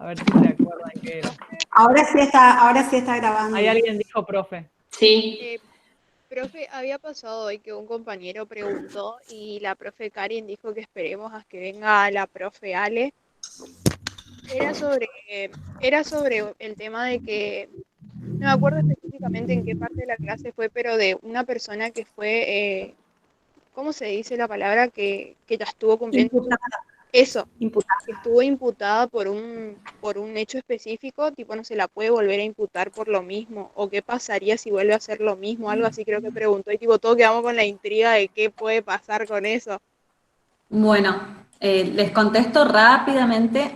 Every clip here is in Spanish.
A ver si se acuerdan qué era. Ahora sí está grabando. Ahí alguien dijo profe. Sí. Profe, había pasado hoy que un compañero preguntó y la profe Karin dijo que esperemos a que venga la profe Ale. Era sobre el tema de que, no me acuerdo específicamente en qué parte de la clase fue, pero de una persona que fue, ¿cómo se dice la palabra? Que ya estuvo cumpliendo. Eso, que estuvo imputada por un hecho específico, tipo no se la puede volver a imputar por lo mismo, o qué pasaría si vuelve a hacer lo mismo, algo así creo que preguntó, y tipo todos quedamos con la intriga de qué puede pasar con eso. Bueno, les contesto rápidamente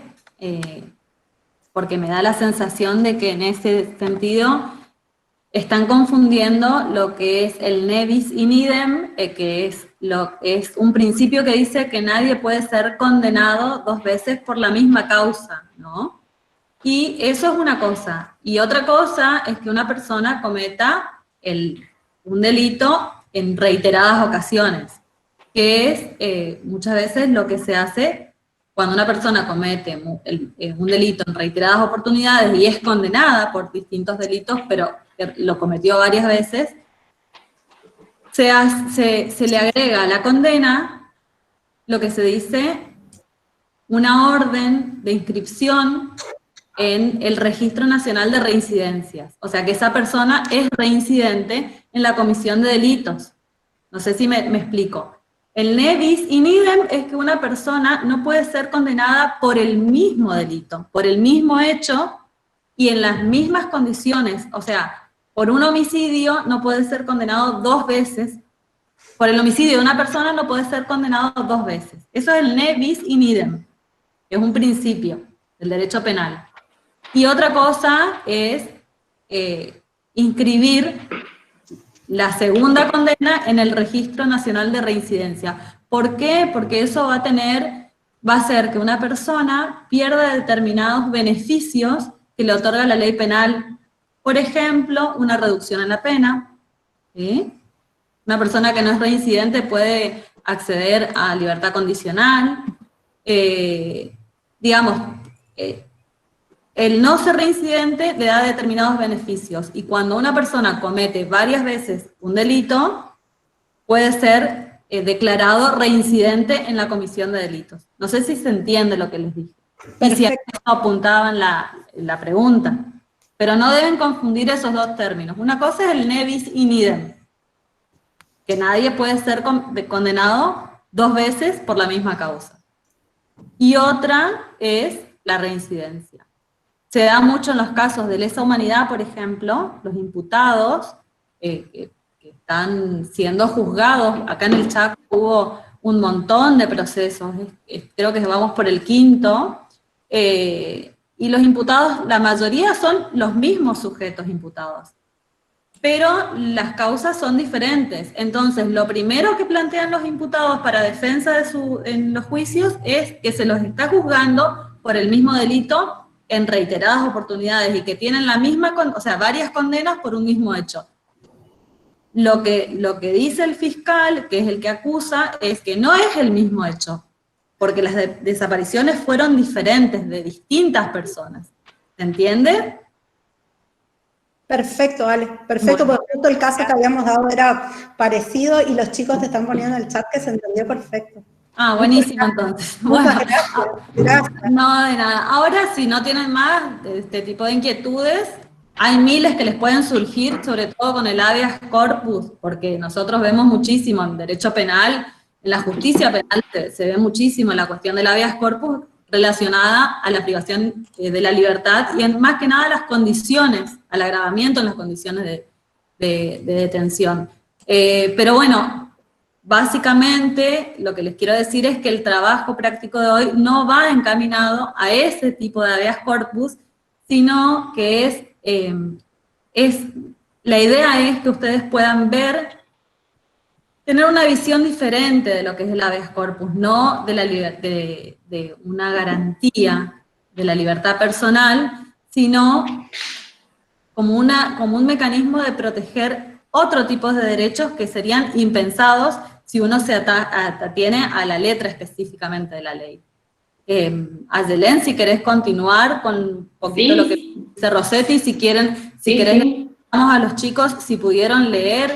porque me da la sensación de que en ese sentido están confundiendo lo que es el ne bis in idem, que es un principio que dice que nadie puede ser condenado 2 veces por la misma causa, ¿no? Y eso es una cosa. Y otra cosa es que una persona cometa un delito en reiteradas ocasiones, que es muchas veces lo que se hace cuando una persona comete un delito en reiteradas oportunidades y es condenada por distintos delitos, pero lo cometió varias veces, se le agrega a la condena lo que se dice una orden de inscripción en el Registro Nacional de Reincidencias. O sea que esa persona es reincidente en la comisión de delitos. No sé si me explico. El ne bis in idem es que una persona no puede ser condenada por el mismo delito, por el mismo hecho y en las mismas condiciones. O sea, por un homicidio no puede ser condenado 2 veces. Por el homicidio de una persona no puede ser condenado 2 veces. Eso es el ne bis in idem. Es un principio del derecho penal. Y otra cosa es inscribir la segunda condena en el Registro Nacional de Reincidencia. ¿Por qué? Porque eso va a hacer que una persona pierda determinados beneficios que le otorga la ley penal. Por ejemplo, una reducción en la pena. ¿Sí? Una persona que no es reincidente puede acceder a libertad condicional. El no ser reincidente le da determinados beneficios, y cuando una persona comete varias veces un delito, puede ser declarado reincidente en la comisión de delitos. No sé si se entiende lo que les dije. Y si a eso apuntaban la pregunta. Pero no deben confundir esos 2 términos. Una cosa es el ne bis in idem, que nadie puede ser condenado 2 veces por la misma causa. Y otra es la reincidencia. Se da mucho en los casos de lesa humanidad, por ejemplo, los imputados que están siendo juzgados. Acá en el Chaco hubo un montón de procesos, creo que vamos por el 5º, y los imputados, la mayoría son los mismos sujetos imputados, pero las causas son diferentes. Entonces, lo primero que plantean los imputados para defensa en los juicios es que se los está juzgando por el mismo delito en reiteradas oportunidades y que tienen varias condenas por un mismo hecho. Lo que dice el fiscal, que es el que acusa, es que no es el mismo hecho, porque las desapariciones fueron diferentes de distintas personas. ¿Se entiende? Perfecto, Ale, perfecto, porque justo el caso que habíamos dado era parecido y los chicos te están poniendo en el chat que se entendió perfecto. Ah, buenísimo entonces. Muchas Bueno, gracias. No, de nada. Ahora, si no tienen más de este tipo de inquietudes, hay miles que les pueden surgir, sobre todo con el habeas corpus, porque nosotros vemos muchísimo en derecho penal, en la justicia penal se ve muchísimo la cuestión del habeas corpus relacionada a la privación de la libertad y más que nada las condiciones, al agravamiento en las condiciones de detención. Pero bueno, básicamente, lo que les quiero decir es que el trabajo práctico de hoy no va encaminado a ese tipo de habeas corpus, sino que la idea es que ustedes puedan tener una visión diferente de lo que es el habeas corpus, no de una garantía de la libertad personal, sino como un mecanismo de proteger otro tipo de derechos que serían impensados si uno se atiene a la letra específicamente de la ley. Ayelén, si querés continuar con un poquito Sí. lo que dice Rossetti, si querés, Sí. vamos a los chicos si pudieron leer,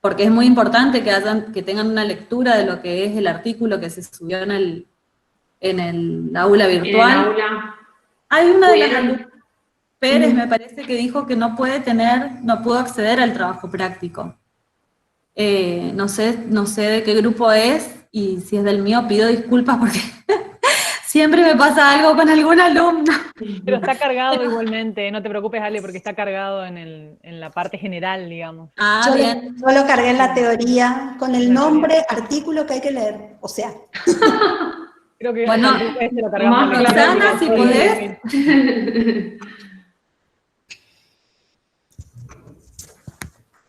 porque es muy importante que tengan una lectura de lo que es el artículo que se subió en el aula virtual. En el aula. Hay una de las ¿Pudieron? alumnas, Pérez, Ujú. me parece que dijo que no pudo acceder al trabajo práctico. No sé de qué grupo es, y si es del mío pido disculpas porque siempre me pasa algo con algún alumno. Pero está cargado igualmente, no te preocupes, Ale, porque está cargado en la parte general, digamos. Ah, bien. Yo lo cargué en la teoría con el La nombre, artículo que hay que leer. O sea, Creo que Bueno, hasta el grupo este lo cargamos. más en la claro Roxana, que si lo podés.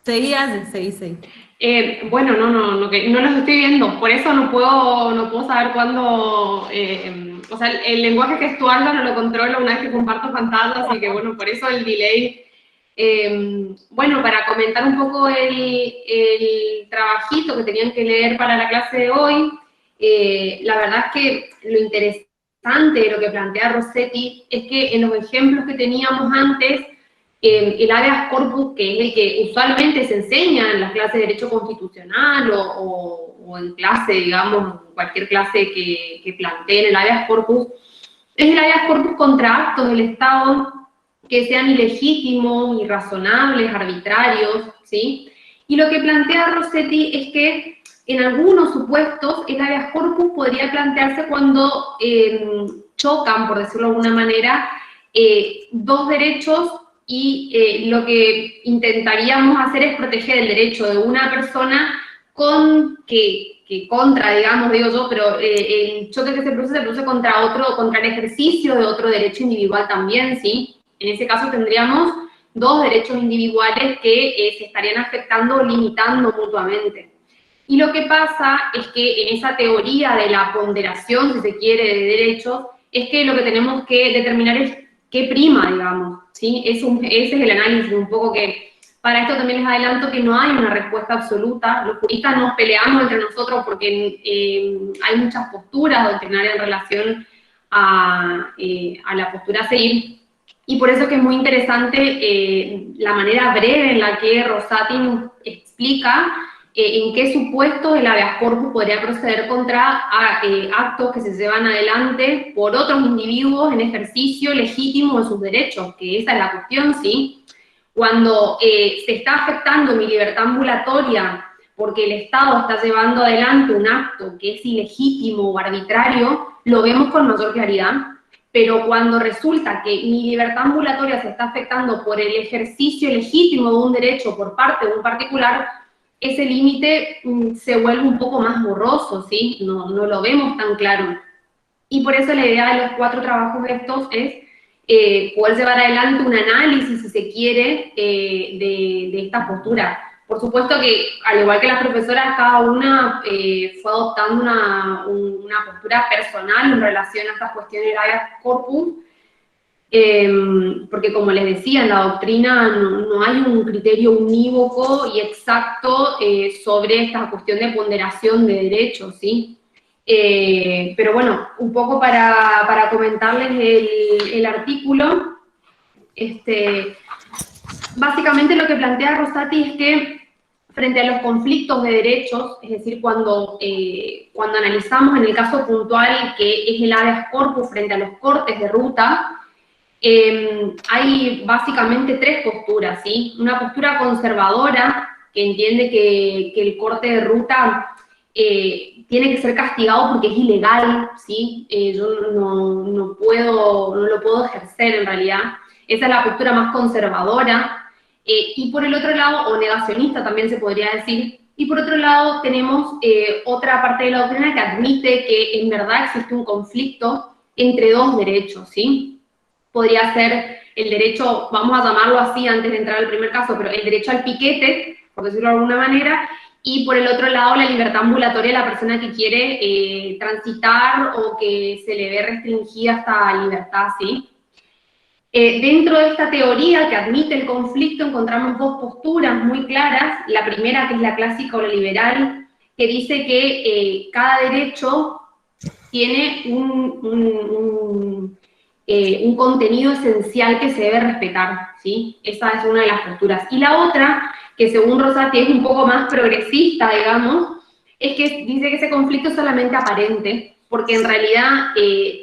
Seguí. Bueno, no los estoy viendo, por eso no puedo saber cuándo, o sea, el lenguaje gestual no lo controlo una vez que comparto pantalla, así que bueno, por eso el delay. Bueno, para comentar un poco el trabajito que tenían que leer para la clase de hoy, la verdad es que lo interesante de lo que plantea Rossetti es que en los ejemplos que teníamos antes, el habeas corpus, que es el que usualmente se enseña en las clases de Derecho Constitucional o en clase, digamos, cualquier clase que planteen el habeas corpus, es el habeas corpus contra actos del Estado que sean ilegítimos, irrazonables, arbitrarios, ¿sí? Y lo que plantea Rossetti es que en algunos supuestos el habeas corpus podría plantearse cuando chocan, por decirlo de alguna manera, dos derechos y lo que intentaríamos hacer es proteger el derecho de una persona contra, digamos, digo yo, pero el choque que se produce contra el ejercicio de otro derecho individual también, ¿sí? En ese caso tendríamos dos derechos individuales que se estarían afectando o limitando mutuamente. Y lo que pasa es que en esa teoría de la ponderación, si se quiere, de derechos, es que lo que tenemos que determinar es qué prima, digamos, ¿sí? Ese es el análisis, un poco que para esto también les adelanto que no hay una respuesta absoluta. Los juristas nos peleamos entre nosotros porque hay muchas posturas doctrinarias en relación a la postura a seguir. Y por eso que es muy interesante la manera breve en la que Rossetti nos explica en qué supuestos el habeas corpus podría proceder contra actos que se llevan adelante por otros individuos en ejercicio legítimo de sus derechos, que esa es la cuestión, ¿sí? Cuando se está afectando mi libertad ambulatoria porque el Estado está llevando adelante un acto que es ilegítimo o arbitrario, lo vemos con mayor claridad. Pero cuando resulta que mi libertad ambulatoria se está afectando por el ejercicio legítimo de un derecho por parte de un particular, ese límite se vuelve un poco más borroso, ¿sí? No lo vemos tan claro. Y por eso la idea de los 4 trabajos estos es poder llevar adelante un análisis, si se quiere, de esta postura. Por supuesto que, al igual que las profesoras, cada una fue adoptando una postura personal en relación a estas cuestiones del habeas corpus, porque como les decía, en la doctrina no hay un criterio unívoco y exacto sobre esta cuestión de ponderación de derechos, ¿sí? Pero bueno, un poco para comentarles el artículo, básicamente lo que plantea Rossetti es que frente a los conflictos de derechos, es decir, cuando analizamos en el caso puntual que es el habeas corpus frente a los cortes de ruta, hay básicamente 3 posturas, ¿sí? Una postura conservadora, que entiende que el corte de ruta tiene que ser castigado porque es ilegal, ¿sí? Yo no lo puedo ejercer en realidad. Esa es la postura más conservadora. Y por el otro lado, o negacionista también se podría decir, y por otro lado tenemos otra parte de la doctrina que admite que en verdad existe un conflicto entre dos derechos, ¿sí? Podría ser el derecho, vamos a llamarlo así antes de entrar al primer caso, pero el derecho al piquete, por decirlo de alguna manera, y por el otro lado la libertad ambulatoria de la persona que quiere transitar o que se le ve restringida esta libertad, ¿sí? Dentro de esta teoría que admite el conflicto encontramos 2 posturas muy claras. La primera, que es la clásica o la liberal, que dice que cada derecho tiene un contenido esencial que se debe respetar, ¿sí? Esa es una de las posturas. Y la otra, que según Rosati es un poco más progresista, digamos, es que dice que ese conflicto es solamente aparente, porque en realidad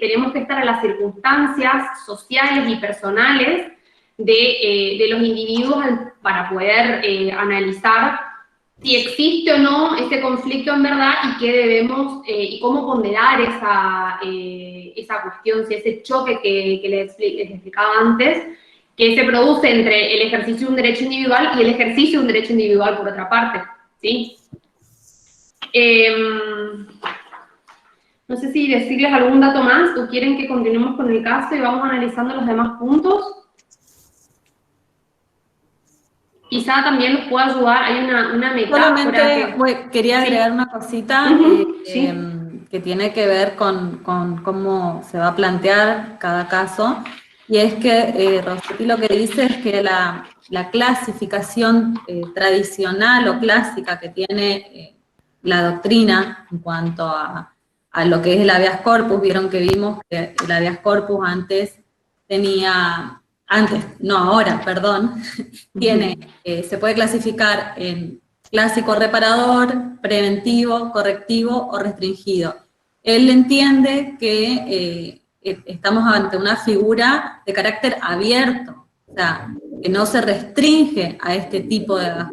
tenemos que estar a las circunstancias sociales y personales de los individuos para poder analizar si existe o no ese conflicto en verdad y qué debemos, y cómo ponderar esa cuestión, si ese choque que les explicaba antes, que se produce entre el ejercicio de un derecho individual y el ejercicio de un derecho individual por otra parte, ¿sí? No sé si decirles algún dato más o quieren que continuemos con el caso y vamos analizando los demás puntos. Quizá también los pueda ayudar, hay una metáfora. Solamente quería agregar una cosita sí. Que tiene que ver con cómo se va a plantear cada caso, y es que Rosati lo que dice es que la clasificación tradicional o clásica que tiene la doctrina en cuanto a lo que es el habeas corpus, vieron que vimos que el habeas corpus se puede clasificar en clásico reparador, preventivo, correctivo o restringido. Él entiende que estamos ante una figura de carácter abierto, o sea, que no se restringe a este tipo de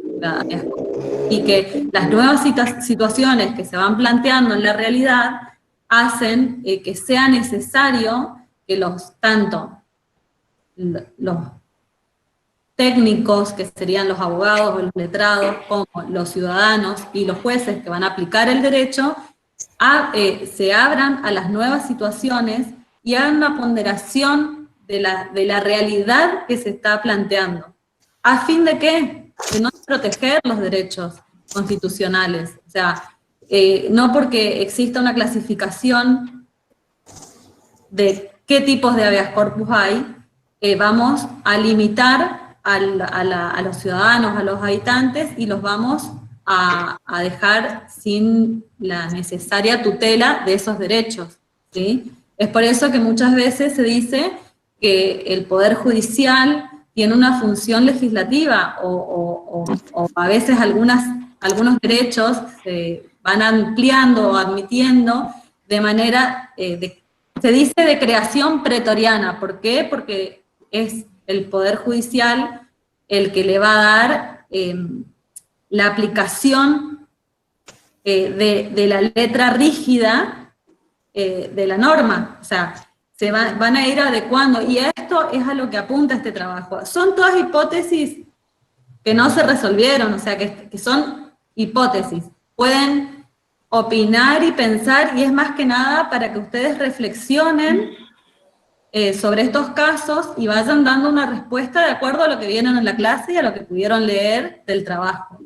y que las nuevas situaciones que se van planteando en la realidad hacen que sea necesario que tanto los técnicos, que serían los abogados o los letrados, como los ciudadanos y los jueces que van a aplicar el derecho, se abran a las nuevas situaciones y hagan una ponderación de la realidad que se está planteando. ¿A fin de qué? De no proteger los derechos constitucionales. O sea, no porque exista una clasificación de qué tipos de habeas corpus hay, vamos a limitar a los ciudadanos, a los habitantes, y los vamos a dejar sin la necesaria tutela de esos derechos, ¿sí? Es por eso que muchas veces se dice que el Poder Judicial tiene una función legislativa, o a veces algunos derechos se van ampliando o admitiendo de manera, se dice de creación pretoriana. ¿Por qué? Porque es el Poder Judicial el que le va a dar la aplicación de la letra rígida de la norma. O sea, van a ir adecuando, y esto es a lo que apunta este trabajo. Son todas hipótesis que no se resolvieron, o sea, que son hipótesis. Pueden opinar y pensar, y es más que nada para que ustedes reflexionen sobre estos casos y vayan dando una respuesta de acuerdo a lo que vieron en la clase y a lo que pudieron leer del trabajo.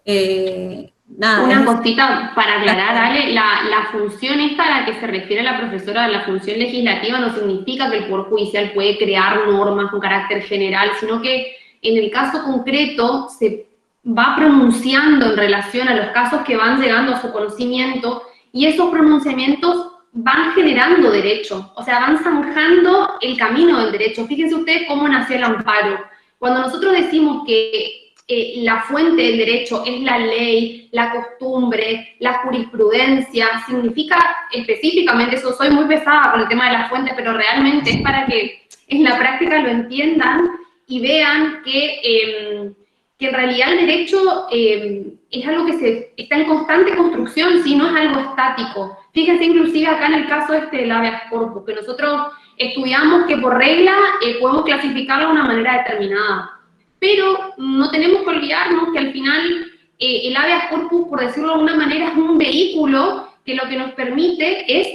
Una cosita para aclarar, Ale, la función esta a la que se refiere la profesora, la función legislativa, no significa que el Poder Judicial puede crear normas con carácter general, sino que en el caso concreto se va pronunciando en relación a los casos que van llegando a su conocimiento, y esos pronunciamientos van generando derecho, o sea, van zanjando el camino del derecho. Fíjense ustedes cómo nació el amparo. Cuando nosotros decimos que la fuente del derecho es la ley, la costumbre, la jurisprudencia, significa específicamente eso. Soy muy pesada con el tema de las fuentes, pero realmente es para que en la práctica lo entiendan y vean que en realidad el derecho es algo que está en constante construcción, ¿sí? No es algo estático. Fíjense inclusive acá en el caso del habeas corpus, que nosotros estudiamos que por regla podemos clasificarlo de una manera determinada. Pero no tenemos que olvidarnos que al final el habeas corpus, por decirlo de alguna manera, es un vehículo que lo que nos permite es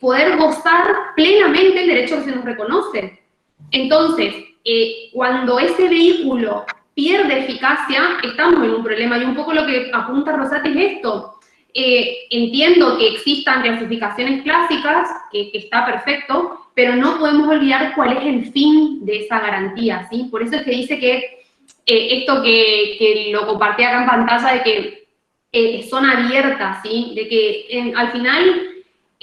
poder gozar plenamente el derecho que se nos reconoce. Entonces, cuando ese vehículo pierde eficacia, estamos en un problema, y un poco lo que apunta Rosati es esto. Entiendo que existan clasificaciones clásicas, que está perfecto, pero no podemos olvidar cuál es el fin de esa garantía, ¿sí? Por eso es que dice que esto que lo compartí acá en pantalla, de que son abiertas, ¿sí? De que al final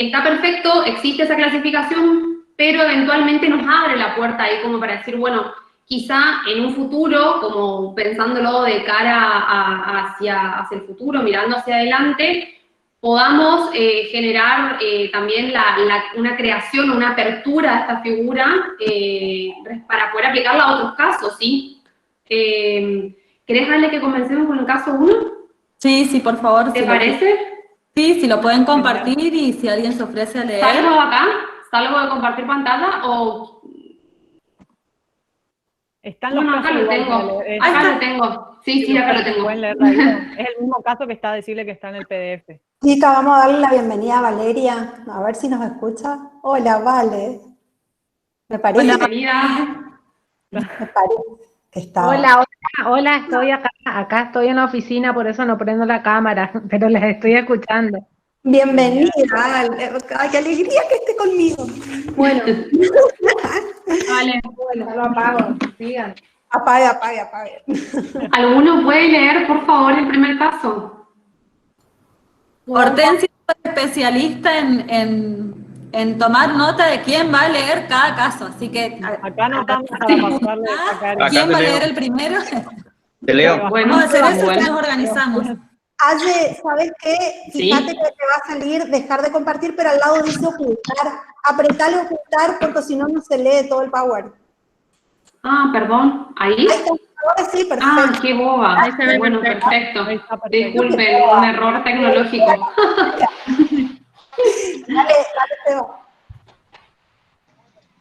está perfecto, existe esa clasificación, pero eventualmente nos abre la puerta ahí como para decir, bueno, quizá en un futuro, como pensándolo de cara hacia el futuro, mirando hacia adelante, podamos generar también una creación, una apertura a esta figura para poder aplicarla a otros casos, ¿sí? ¿Querés, Ale, que comencemos con el caso 1? Sí, sí, por favor. ¿Te parece? Sí, si lo pueden compartir y si alguien se ofrece a leer. ¿Salgo acá? ¿Salgo de compartir pantalla o...? Están los No, acá casos lo igual tengo. para leer. Acá lo tengo. Sí, acá lo tengo. Pueden leerlo ahí. Es el mismo caso que está, decirle que está en el PDF. Chica, vamos a darle la bienvenida a Valeria, a ver si nos escucha. Hola, Vale. Me parece, Bienvenida. me parece que está. Hola, estoy acá estoy en la oficina, por eso no prendo la cámara, pero les estoy escuchando. Bienvenida. Ay, qué alegría que esté conmigo. Bueno. Vale. Bueno, lo apago, sigan. Apague. ¿Alguno puede leer, por favor, el primer caso? Hortensia es especialista en tomar nota de quién va a leer cada caso, así que... Acá anotamos para pasarle a Karen. ¿Quién va a leer el primero? Te leo. Bueno, Vamos a hacer eso y bueno. nos organizamos. Aye, ¿sabes qué? Fíjate que te va a salir dejar de compartir, pero al lado dice ocultar. Apretale ocultar porque si no, no se lee todo el power. Ah, perdón. ¿Ahí? Ahí está, ahora sí, perfecto. Ah, qué boba. Ahí se ve Bueno, perfecto. perfecto. Ahí está perfecto. Disculpen, un error tecnológico. Dale, Seba.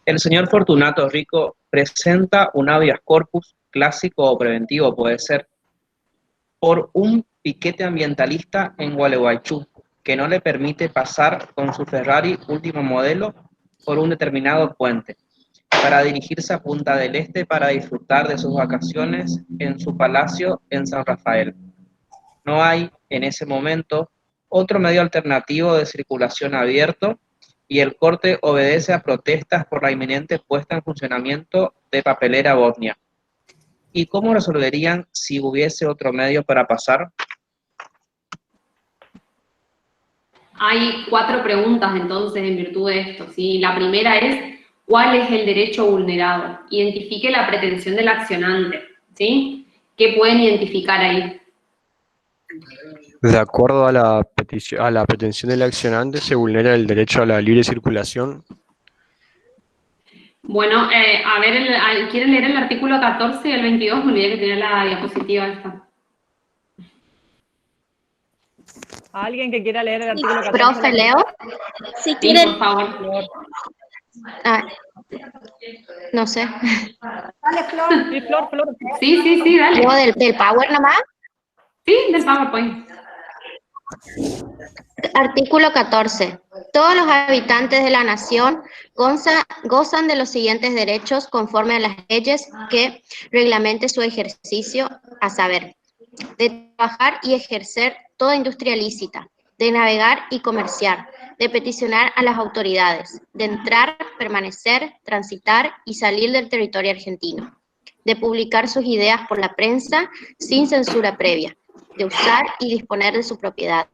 El señor Fortunato Rico presenta un habeas corpus clásico o preventivo, puede ser, por un piquete ambientalista en Gualeguaychú, que no le permite pasar con su Ferrari último modelo por un determinado puente, para dirigirse a Punta del Este para disfrutar de sus vacaciones en su palacio en San Rafael. No hay, en ese momento, otro medio alternativo de circulación abierto y el corte obedece a protestas por la inminente puesta en funcionamiento de Papelera Bosnia. ¿Y cómo resolverían si hubiese otro medio para pasar? Hay 4 preguntas, entonces, en virtud de esto, ¿sí? La primera es, ¿cuál es el derecho vulnerado? Identifique la pretensión del accionante, ¿sí? ¿Qué pueden identificar ahí? De acuerdo a la pretensión del accionante, se vulnera el derecho a la libre circulación. Bueno, a ver, ¿quieren leer el artículo 14 y el 22? Me olvidé que tenía la diapositiva esta. ¿Alguien que quiera leer el artículo 14? Profe, ¿leo? Si Sí, quieren, por favor. no sé. Dale, Flor. Sí, Flor. Sí, dale. ¿Leo del Power nomás? Sí, del PowerPoint. Artículo 14. Todos los habitantes de la nación gozan de los siguientes derechos conforme a las leyes que reglamente su ejercicio, a saber, de trabajar y ejercer toda industria lícita, de navegar y comerciar, de peticionar a las autoridades, de entrar, permanecer, transitar y salir del territorio argentino, de publicar sus ideas por la prensa sin censura previa, de usar y disponer de su propiedad,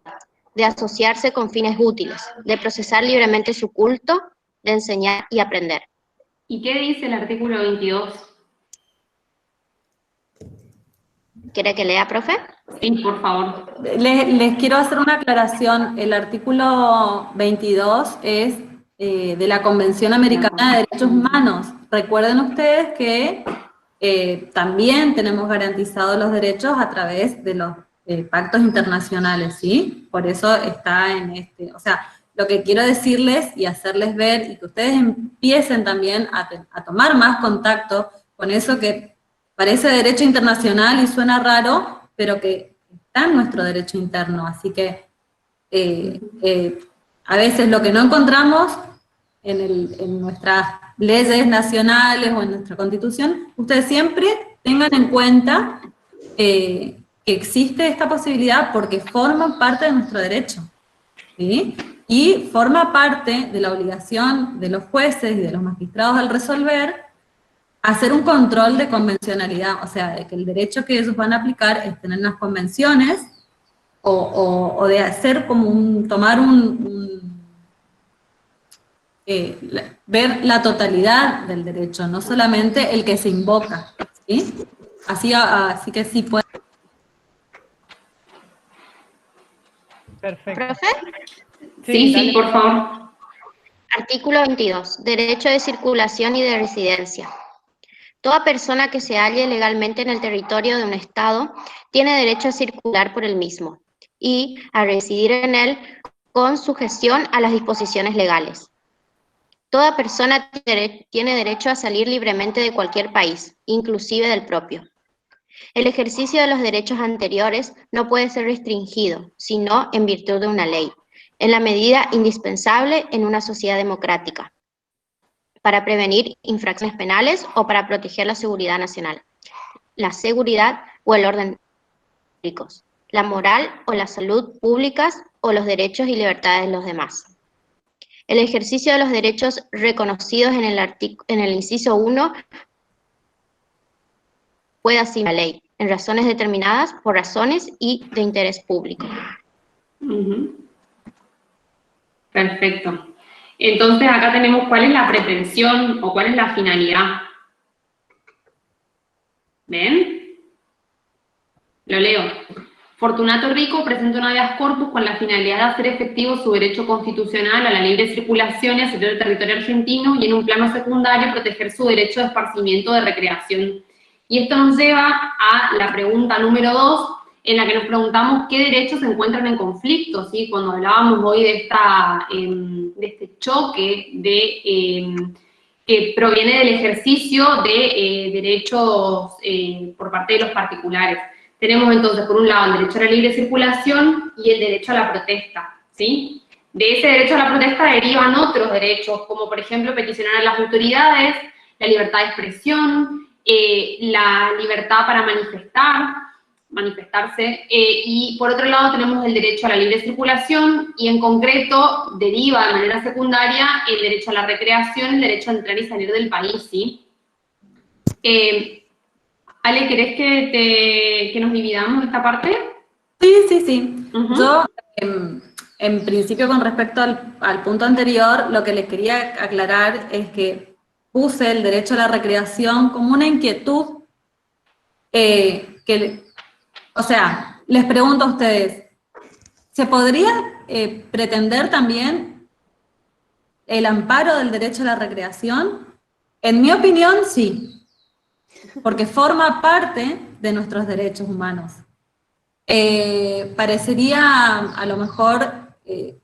de asociarse con fines útiles, de procesar libremente su culto, de enseñar y aprender. ¿Y qué dice el artículo 22? ¿Quiere que lea, profe? Sí, por favor. Les quiero hacer una aclaración. El artículo 22 es de la Convención Americana de Derechos Humanos. Recuerden ustedes que también tenemos garantizados los derechos a través de los pactos internacionales, ¿sí? Por eso está en este, o sea, lo que quiero decirles y hacerles ver y que ustedes empiecen también a tomar más contacto con eso que parece derecho internacional y suena raro, pero que está en nuestro derecho interno, así que a veces lo que no encontramos en nuestras leyes nacionales o en nuestra Constitución, ustedes siempre tengan en cuenta que existe esta posibilidad porque forma parte de nuestro derecho, ¿sí? Y forma parte de la obligación de los jueces y de los magistrados al resolver hacer un control de convencionalidad, o sea, de que el derecho que ellos van a aplicar estén en las convenciones o de hacer como tomar ver la totalidad del derecho, no solamente el que se invoca, ¿sí? Así que sí puede. Perfecto. ¿Profe? Sí, por favor. Artículo 22. Derecho de circulación y de residencia. Toda persona que se halle legalmente en el territorio de un Estado tiene derecho a circular por el mismo y a residir en él con sujeción a las disposiciones legales. Toda persona tiene derecho a salir libremente de cualquier país, inclusive del propio. El ejercicio de los derechos anteriores no puede ser restringido, sino en virtud de una ley, en la medida indispensable en una sociedad democrática, para prevenir infracciones penales o para proteger la seguridad nacional, la seguridad o el orden públicos, la moral o la salud públicas o los derechos y libertades de los demás. El ejercicio de los derechos reconocidos en el inciso 1 puede asignar la ley, en razones determinadas por razones y de interés público. Perfecto. Entonces acá tenemos cuál es la pretensión o cuál es la finalidad. ¿Ven? Lo leo. Fortunato Rico presenta un habeas corpus con la finalidad de hacer efectivo su derecho constitucional a la libre circulación y al exterior del territorio argentino y en un plano secundario proteger su derecho de esparcimiento de recreación. Y esto nos lleva a la pregunta número 2, en la que nos preguntamos qué derechos se encuentran en conflicto, ¿sí? Cuando hablábamos hoy de este choque que proviene del ejercicio de derechos por parte de los particulares. Tenemos entonces, por un lado, el derecho a la libre circulación y el derecho a la protesta, ¿sí? De ese derecho a la protesta derivan otros derechos, como por ejemplo peticionar a las autoridades, la libertad de expresión, la libertad para manifestarse, y por otro lado tenemos el derecho a la libre circulación, y en concreto deriva de manera secundaria el derecho a la recreación, el derecho a entrar y salir del país, ¿sí? Ale, ¿querés que nos dividamos esta parte? Sí. Yo, en principio, con respecto al punto anterior, lo que les quería aclarar es que puse el derecho a la recreación como una inquietud o sea, les pregunto a ustedes, ¿se podría pretender también el amparo del derecho a la recreación? En mi opinión, sí, porque forma parte de nuestros derechos humanos. Parecería, a lo mejor,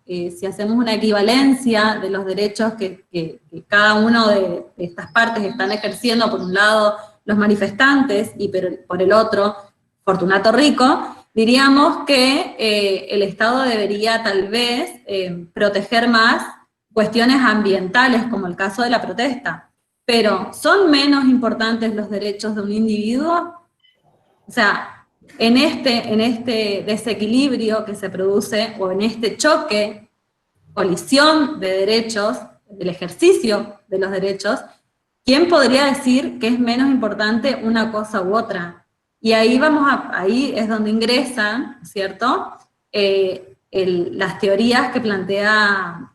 si hacemos una equivalencia de los derechos que cada uno de estas partes están ejerciendo, por un lado los manifestantes y por el otro Fortunato Rico, diríamos que el Estado debería tal vez proteger más cuestiones ambientales, como el caso de la protesta. Pero, ¿son menos importantes los derechos de un individuo? O sea, en este desequilibrio que se produce, o en este choque, colisión de derechos, del ejercicio de los derechos, ¿quién podría decir que es menos importante una cosa u otra? Y ahí ahí es donde ingresan, ¿cierto?, las teorías que plantea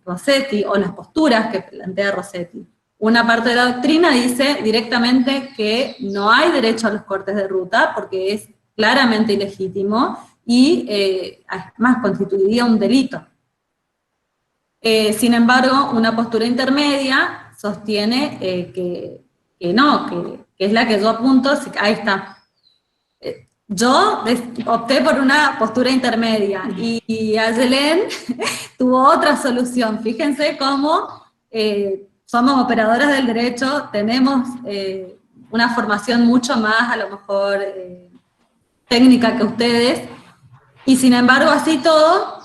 Rossetti, o las posturas que plantea Rossetti. Una parte de la doctrina dice directamente que no hay derecho a los cortes de ruta porque es claramente ilegítimo y además constituiría un delito. Sin embargo, una postura intermedia sostiene que no, que es la que yo apunto. Ahí está. Yo opté por una postura intermedia y Ayelen tuvo otra solución. Fíjense cómo somos operadoras del derecho, tenemos una formación mucho más, a lo mejor, técnica que ustedes, y sin embargo, así todo,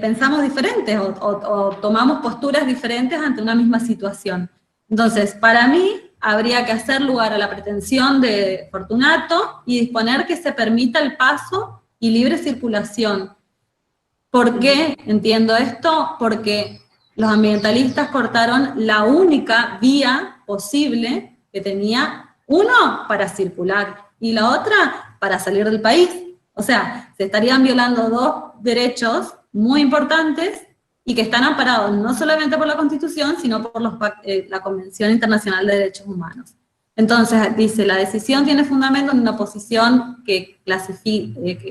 pensamos diferentes o tomamos posturas diferentes ante una misma situación. Entonces, para mí, habría que hacer lugar a la pretensión de Fortunato y disponer que se permita el paso y libre circulación. ¿Por qué entiendo esto? Porque los ambientalistas cortaron la única vía posible que tenía, uno, para circular, y la otra, para salir del país. O sea, se estarían violando dos derechos muy importantes y que están amparados no solamente por la Constitución, sino por la Convención Internacional de Derechos Humanos. Entonces, dice, la decisión tiene fundamento en una posición que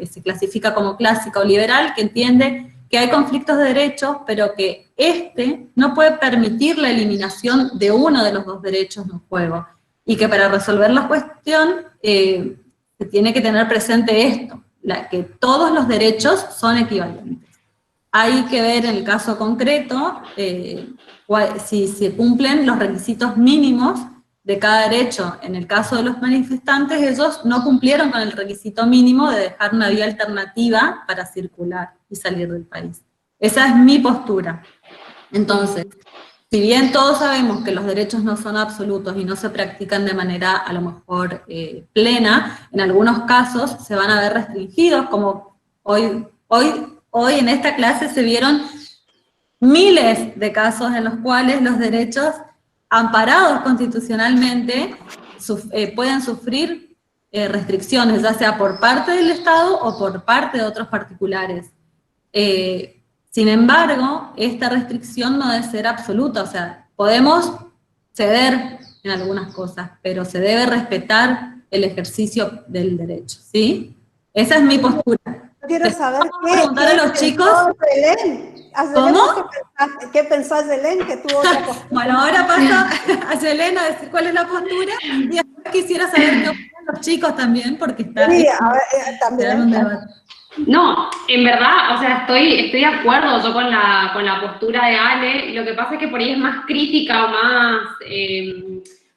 se clasifica como clásica o liberal, que entiende que hay conflictos de derechos, pero que no puede permitir la eliminación de uno de los dos derechos en juego, y que para resolver la cuestión se tiene que tener presente esto, que todos los derechos son equivalentes. Hay que ver en el caso concreto si se cumplen los requisitos mínimos de cada derecho. En el caso de los manifestantes, ellos no cumplieron con el requisito mínimo de dejar una vía alternativa para circular y salir del país. Esa es mi postura. Entonces, si bien todos sabemos que los derechos no son absolutos y no se practican de manera a lo mejor plena, en algunos casos se van a ver restringidos, como hoy en esta clase se vieron miles de casos en los cuales los derechos amparados constitucionalmente pueden sufrir restricciones, ya sea por parte del Estado o por parte de otros particulares. Sin embargo, esta restricción no debe ser absoluta, o sea, podemos ceder en algunas cosas, pero se debe respetar el ejercicio del derecho, ¿sí? Esa es mi postura. Quiero saber preguntar a los chicos. ¿Cómo? ¿Qué pensó Ayelen que tuvo otra postura? Bueno, ahora paso a Ayelen a decir cuál es la postura, y después quisiera saber qué opinan los chicos también, porque está... Sí, a ver, también. No, en verdad, o sea, estoy de acuerdo yo con la postura de Ale. Lo que pasa es que por ahí es más crítica o más,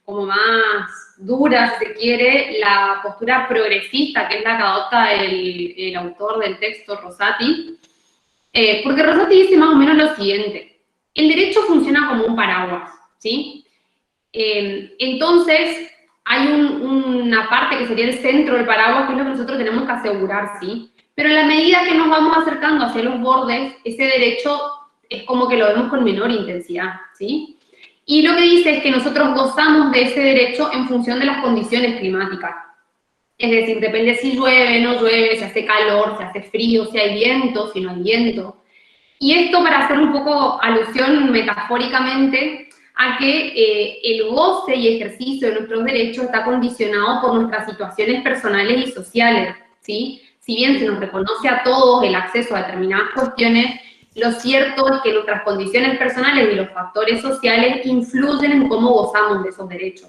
como más dura, si se quiere, la postura progresista, que es la que adopta el autor del texto, Rosati. Porque Rosati dice más o menos lo siguiente: el derecho funciona como un paraguas, ¿sí? Entonces, hay una parte que sería el centro del paraguas, que es lo que nosotros tenemos que asegurar, ¿sí? Pero en la medida que nos vamos acercando hacia los bordes, ese derecho es como que lo vemos con menor intensidad, ¿sí? Y lo que dice es que nosotros gozamos de ese derecho en función de las condiciones climáticas. Es decir, depende si llueve, no llueve, si hace calor, si hace frío, si hay viento, si no hay viento. Y esto para hacer un poco alusión metafóricamente a que el goce y ejercicio de nuestros derechos está condicionado por nuestras situaciones personales y sociales, ¿sí? Si bien se nos reconoce a todos el acceso a determinadas cuestiones, lo cierto es que nuestras condiciones personales y los factores sociales influyen en cómo gozamos de esos derechos.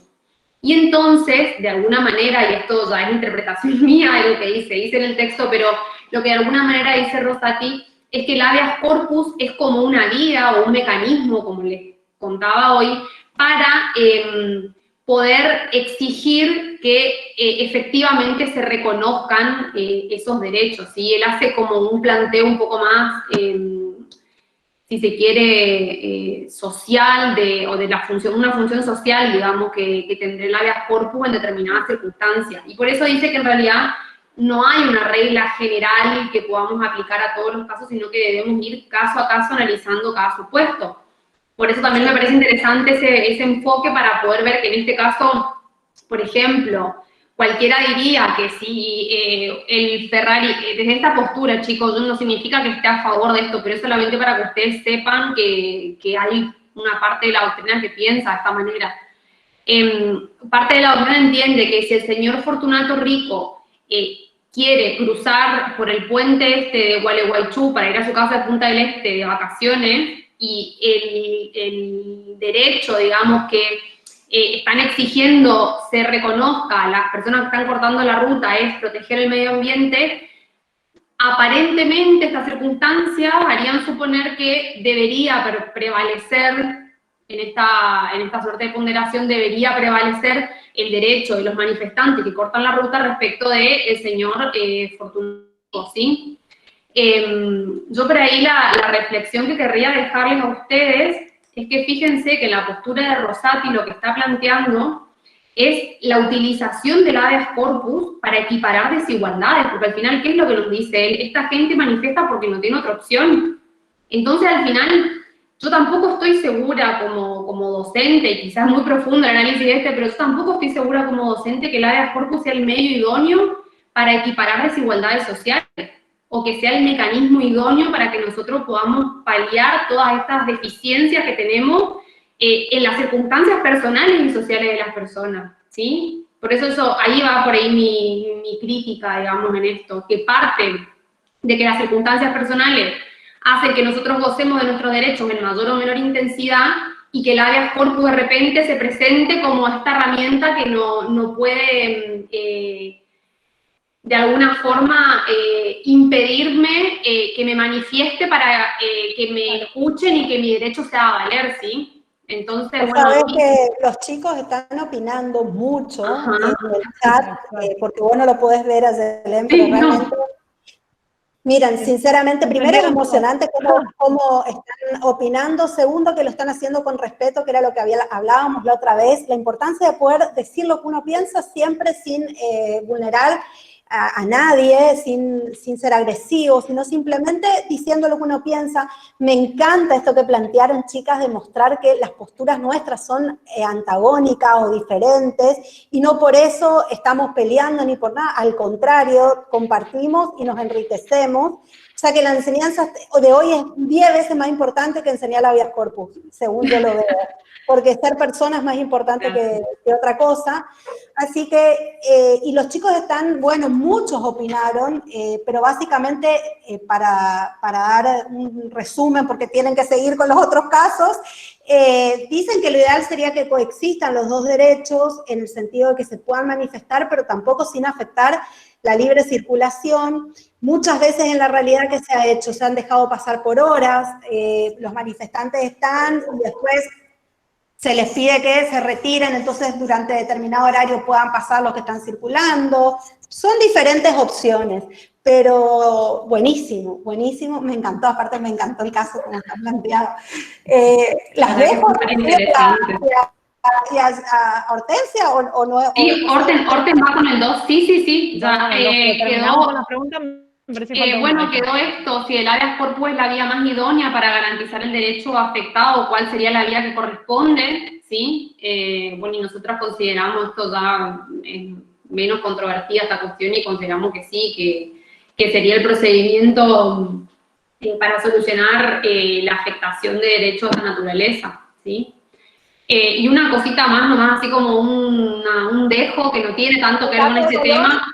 Y entonces, de alguna manera, y esto ya es interpretación mía de lo que dice en el texto, pero lo que de alguna manera dice Rosati es que el habeas corpus es como una guía o un mecanismo, como les contaba hoy, para poder exigir que efectivamente se reconozcan esos derechos, ¿sí? Él hace como un planteo un poco más, si se quiere, social, o de una función social, digamos, que tendrá el habeas corpus en determinadas circunstancias. Y por eso dice que en realidad no hay una regla general que podamos aplicar a todos los casos, sino que debemos ir caso a caso analizando cada supuesto. Por eso también me parece interesante ese enfoque para poder ver que en este caso, por ejemplo, cualquiera diría que si el Ferrari, desde esta postura, chicos, no significa que esté a favor de esto, pero es solamente para que ustedes sepan que hay una parte de la doctrina que piensa de esta manera. Parte de la doctrina entiende que si el señor Fortunato Rico quiere cruzar por el puente este de Gualeguaychú para ir a su casa de Punta del Este de vacaciones, y el derecho, digamos, que están exigiendo se reconozca a las personas que están cortando la ruta es proteger el medio ambiente, aparentemente estas circunstancias harían suponer que debería prevalecer, en esta suerte de ponderación, debería prevalecer el derecho de los manifestantes que cortan la ruta respecto del señor Fortunato, ¿sí? Yo por ahí la reflexión que querría dejarles a ustedes es que fíjense que la postura de Rosati lo que está planteando es la utilización del habeas corpus para equiparar desigualdades, porque al final, ¿qué es lo que nos dice él? Esta gente manifiesta porque no tiene otra opción. Entonces, al final, yo tampoco estoy segura como docente, y quizás muy profundo el análisis pero yo tampoco estoy segura como docente que el habeas corpus sea el medio idóneo para equiparar desigualdades sociales. o que sea el mecanismo idóneo para que nosotros podamos paliar todas estas deficiencias que tenemos en las circunstancias personales y sociales de las personas, ¿sí? Por eso ahí va por ahí mi crítica, digamos, en esto, que parte de que las circunstancias personales hacen que nosotros gocemos de nuestros derechos en mayor o menor intensidad y que el habeas corpus de repente se presente como esta herramienta que no puede, de alguna forma, impedirme que me manifieste para que me escuchen y que mi derecho se haga valer, ¿sí? Entonces, Pues bueno... sabes que los chicos están opinando mucho en el chat, porque vos no lo podés ver a Yelén, pero realmente... Miren, sinceramente, primero es emocionante cómo están opinando, segundo que lo están haciendo con respeto, que era lo que hablábamos la otra vez, la importancia de poder decir lo que uno piensa siempre sin vulnerar a nadie, sin ser agresivo, sino simplemente diciendo lo que uno piensa. Me encanta esto que plantearon, chicas, de mostrar que las posturas nuestras son antagónicas o diferentes, y no por eso estamos peleando ni por nada, al contrario, compartimos y nos enriquecemos. O sea que la enseñanza de hoy es 10 veces más importante que enseñar habeas corpus, según yo lo veo, porque ser persona es más importante que otra cosa. Así que, y los chicos están, bueno, muchos opinaron, pero básicamente para dar un resumen, porque tienen que seguir con los otros casos, dicen que lo ideal sería que coexistan los dos derechos en el sentido de que se puedan manifestar, pero tampoco sin afectar la libre circulación. Muchas veces en la realidad que se ha hecho, se han dejado pasar por horas, los manifestantes están y después se les pide que se retiren, entonces durante determinado horario puedan pasar los que están circulando. Son diferentes opciones, pero buenísimo, buenísimo, me encantó, aparte me encantó el caso como está planteado. ¿Las dejo a Hortensia o no? Sí, Horten va con el 2, sí, ya terminamos con la pregunta. Bueno, quedó esto, si el habeas corpus es la vía más idónea para garantizar el derecho afectado, cuál sería la vía que corresponde, ¿sí? Bueno, y nosotras consideramos esto ya menos controvertida esta cuestión y consideramos que sí, que sería el procedimiento para solucionar la afectación de derechos de naturaleza, ¿sí? Y una cosita más, nomás así como un dejo que no tiene tanto que ver con este tema.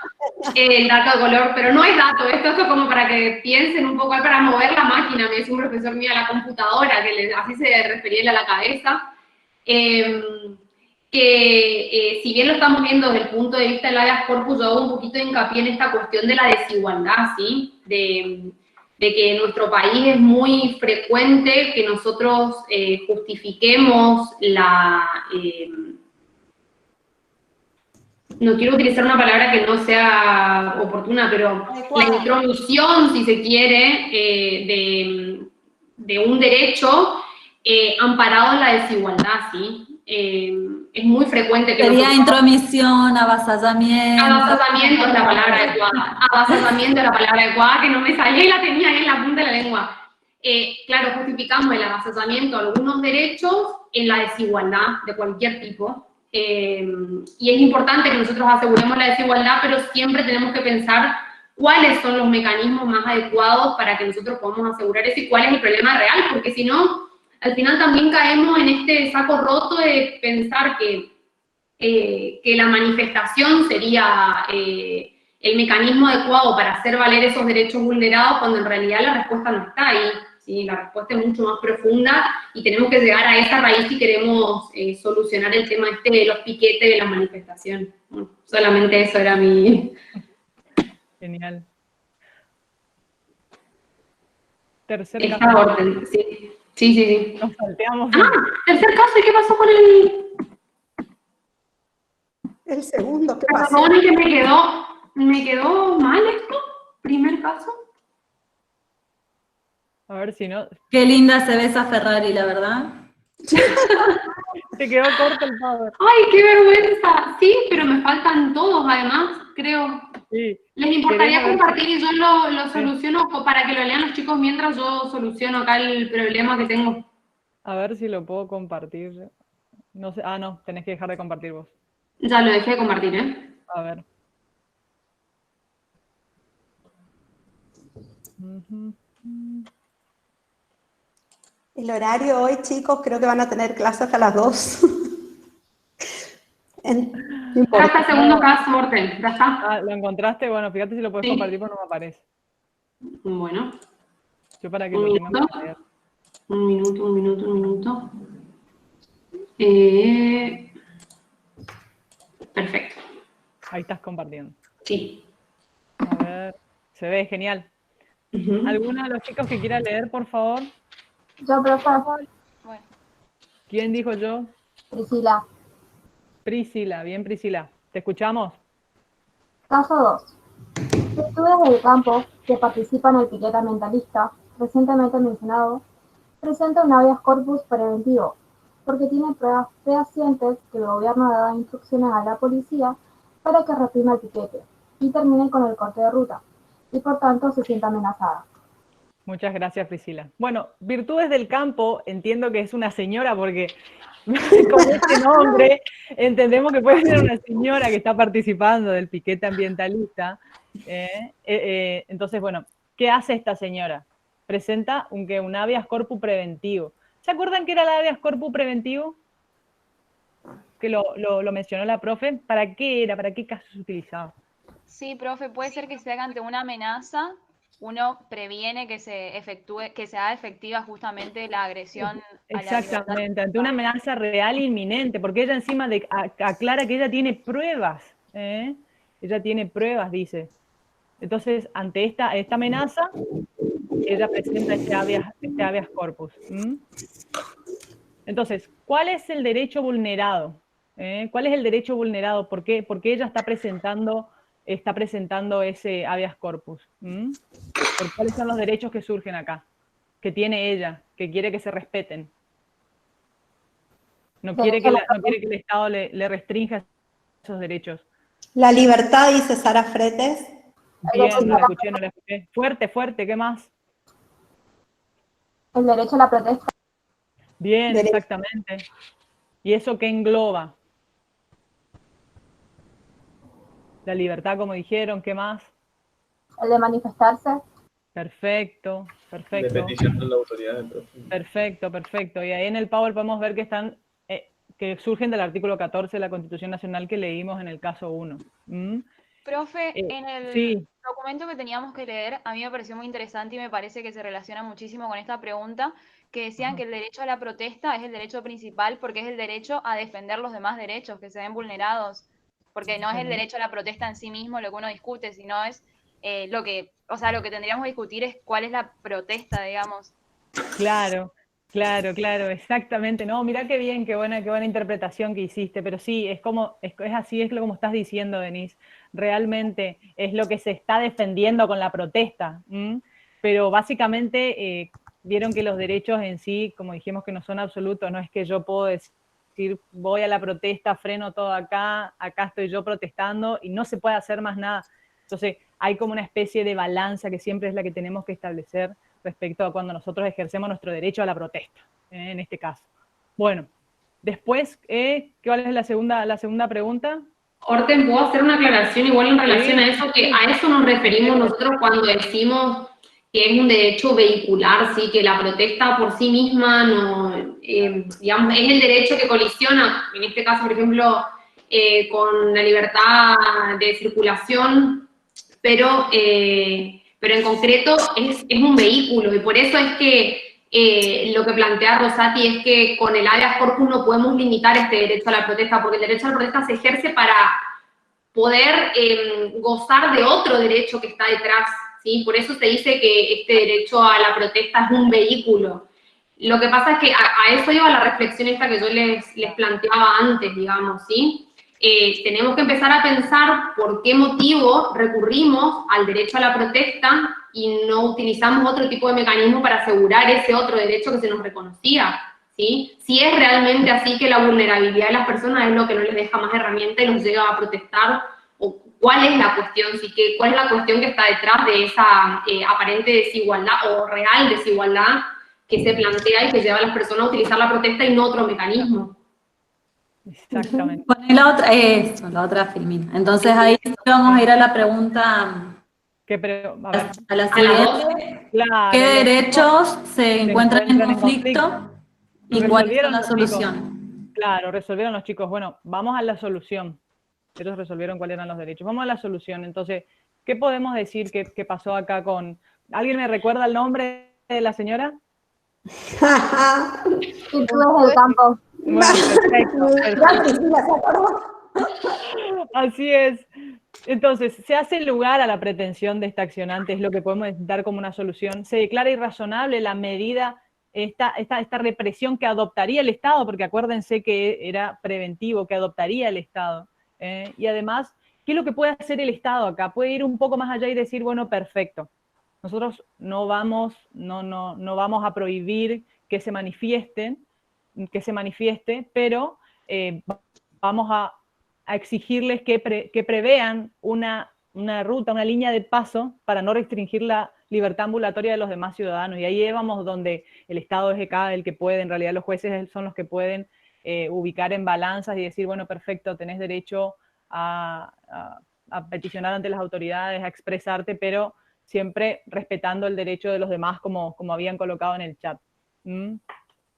El dato de color, pero no es dato, esto es como para que piensen un poco, para mover la máquina, me decía un profesor mío, a la computadora, que así se refería él a la cabeza, que si bien lo estamos viendo desde el punto de vista del habeas corpus, yo hago un poquito de hincapié en esta cuestión de la desigualdad, ¿sí? De que en nuestro país es muy frecuente que nosotros justifiquemos no quiero utilizar una palabra que no sea oportuna, pero la intromisión, si se quiere, de un derecho amparado en la desigualdad, ¿sí? Es muy frecuente que sería intromisión, avasallamiento. Avasallamiento es la palabra adecuada. Avasallamiento es la palabra adecuada, que no me salía y la tenía ahí en la punta de la lengua. Claro, justificamos el avasallamiento de algunos derechos en la desigualdad de cualquier tipo. Y es importante que nosotros aseguremos la desigualdad, pero siempre tenemos que pensar cuáles son los mecanismos más adecuados para que nosotros podamos asegurar eso y cuál es el problema real, porque si no, al final también caemos en este saco roto de pensar que la manifestación sería el mecanismo adecuado para hacer valer esos derechos vulnerados, cuando en realidad la respuesta no está ahí. ¿Sí? La respuesta es mucho más profunda y tenemos que llegar a esa raíz si queremos solucionar el tema de los piquetes de la manifestación. Bueno, solamente eso era mi... Genial. Tercer Esta caso. orden, sí. Sí. Nos salteamos. Tercer caso, ¿y qué pasó con el...? El segundo, ¿qué pasó? Perdón, que me quedó mal esto, primer caso. A ver si no. Qué linda se ve esa Ferrari, la verdad. Te quedó corto el power. ¡Ay, qué vergüenza! Sí, pero me faltan todos, además, creo. Sí. ¿Les importaría compartir y yo lo soluciono para que lo lean los chicos mientras yo soluciono acá el problema que tengo? A ver si lo puedo compartir. No sé. Ah, no, tenés que dejar de compartir vos. Ya lo dejé de compartir, ¿eh? A ver. El horario hoy, chicos, creo que van a tener clase hasta las 2. No Ya está importa. el segundo caso, Morten, ya está. Ah, ¿lo encontraste? Bueno, fíjate si lo puedes Sí. compartir porque no me aparece. Bueno, Yo para que un lo tengan minuto. para leer. Un minuto. Perfecto. Ahí estás compartiendo. Sí. A ver, se ve genial. Ujú. ¿Alguno de los chicos que quiera leer, por favor? Yo, profesor. Bueno, ¿Quién dijo yo? Priscila. Priscila, bien Priscila. ¿Te escuchamos? Caso 2. Virtudes del campo que participan en el piquete ambientalista, recientemente mencionado, presenta un habeas corpus preventivo, porque tiene pruebas fehacientes que el gobierno ha dado instrucciones a la policía para que reprima el piquete y termine con el corte de ruta, y por tanto se sienta amenazada. Muchas gracias, Priscila. Bueno, Virtudes del Campo, entiendo que es una señora porque con este nombre entendemos que puede ser una señora que está participando del piquete ambientalista. Entonces, bueno, ¿qué hace esta señora? Presenta un habeas corpus preventivo. ¿Se acuerdan qué era el habeas corpus preventivo? Que lo mencionó la profe. ¿Para qué era? ¿Para qué caso se utilizaba? Sí, profe, puede ser que se haga ante una amenaza, uno previene que se efectúe, que sea efectiva justamente la agresión a la libertad. Exactamente, ante una amenaza real e inminente, porque ella encima aclara que ella tiene pruebas, ¿eh? Ella tiene pruebas, dice. Entonces, ante esta amenaza, ella presenta este habeas corpus. Entonces, ¿cuál es el derecho vulnerado? ¿Cuál es el derecho vulnerado? ¿Por qué ella está presentando ese habeas corpus? ¿Por cuáles son los derechos que surgen acá? Que tiene ella, que quiere que se respeten. No quiere que el Estado le restrinja esos derechos. La libertad, dice Sara Fretes. Bien, no la escuché. Fuerte, ¿qué más? El derecho a la protesta. Bien, exactamente. ¿Y eso qué engloba? La libertad, como dijeron, ¿qué más? El de manifestarse. Perfecto. De petición de la autoridad del profe. Perfecto. Y ahí en el Power podemos ver que están, que surgen del artículo 14 de la Constitución Nacional que leímos en el caso 1. Profe, en el sí. documento que teníamos que leer, a mí me pareció muy interesante y me parece que se relaciona muchísimo con esta pregunta, que decían que el derecho a la protesta es el derecho principal porque es el derecho a defender los demás derechos que se ven vulnerados, porque no es el derecho a la protesta en sí mismo lo que uno discute, sino es lo que tendríamos que discutir es cuál es la protesta, digamos. Claro, exactamente. No, mirá qué bien, qué buena interpretación que hiciste, pero sí, es así, es como estás diciendo, Denise. Realmente es lo que se está defendiendo con la protesta. Pero básicamente vieron que los derechos en sí, como dijimos, que no son absolutos, no es que yo puedo decir, voy a la protesta, freno todo acá estoy yo protestando y no se puede hacer más nada. Entonces, hay como una especie de balanza que siempre es la que tenemos que establecer respecto a cuando nosotros ejercemos nuestro derecho a la protesta, en este caso. Bueno, después, ¿cuál es la segunda pregunta? Orten, ¿puedo hacer una aclaración igual en relación a eso? Que a eso nos referimos nosotros cuando decimos que es un derecho vehicular, ¿sí? Que la protesta por sí misma no, digamos, es el derecho que colisiona, en este caso, por ejemplo, con la libertad de circulación, pero en concreto es un vehículo, y por eso es que lo que plantea Rosati es que con el habeas corpus no podemos limitar este derecho a la protesta, porque el derecho a la protesta se ejerce para poder gozar de otro derecho que está detrás, ¿sí? Por eso se dice que este derecho a la protesta es un vehículo. Lo que pasa es que a eso iba la reflexión esta que yo les planteaba antes, digamos, ¿sí? Tenemos que empezar a pensar por qué motivo recurrimos al derecho a la protesta y no utilizamos otro tipo de mecanismo para asegurar ese otro derecho que se nos reconocía, ¿sí? Si es realmente así que la vulnerabilidad de las personas es lo que no les deja más herramientas y los lleva a protestar, o cuál es la cuestión, ¿sí? ¿Cuál es la cuestión que está detrás de esa aparente desigualdad o real desigualdad que se plantea y que lleva a las personas a utilizar la protesta y no otro mecanismo? Exactamente. Poné la otra filmina. Entonces ahí vamos a ir a la pregunta A ver. A la siguiente, Claro, ¿qué los derechos chicos se encuentran en conflicto y cuáles son Resolvieron las los chicos. soluciones? Claro, resolvieron los chicos. Bueno, vamos a la solución. Ellos resolvieron cuáles eran los derechos. Vamos a la solución. Entonces, ¿qué podemos decir que pasó acá con... ¿Alguien me recuerda el nombre de la señora? Virtudes del campo. Bueno, perfecto. Así es. Entonces, se hace lugar a la pretensión de esta accionante, es lo que podemos dar como una solución. Se declara irrazonable la medida, esta represión que adoptaría el Estado, porque acuérdense que era preventivo, que adoptaría el Estado. Y además, ¿qué es lo que puede hacer el Estado acá? Puede ir un poco más allá y decir, bueno, perfecto, nosotros no vamos a prohibir que se manifieste, pero vamos a exigirles que prevean una ruta, una línea de paso para no restringir la libertad ambulatoria de los demás ciudadanos. Y ahí vamos donde el Estado es acá el que puede, en realidad los jueces son los que pueden ubicar en balanzas y decir, bueno, perfecto, tenés derecho a peticionar ante las autoridades, a expresarte, pero siempre respetando el derecho de los demás como habían colocado en el chat.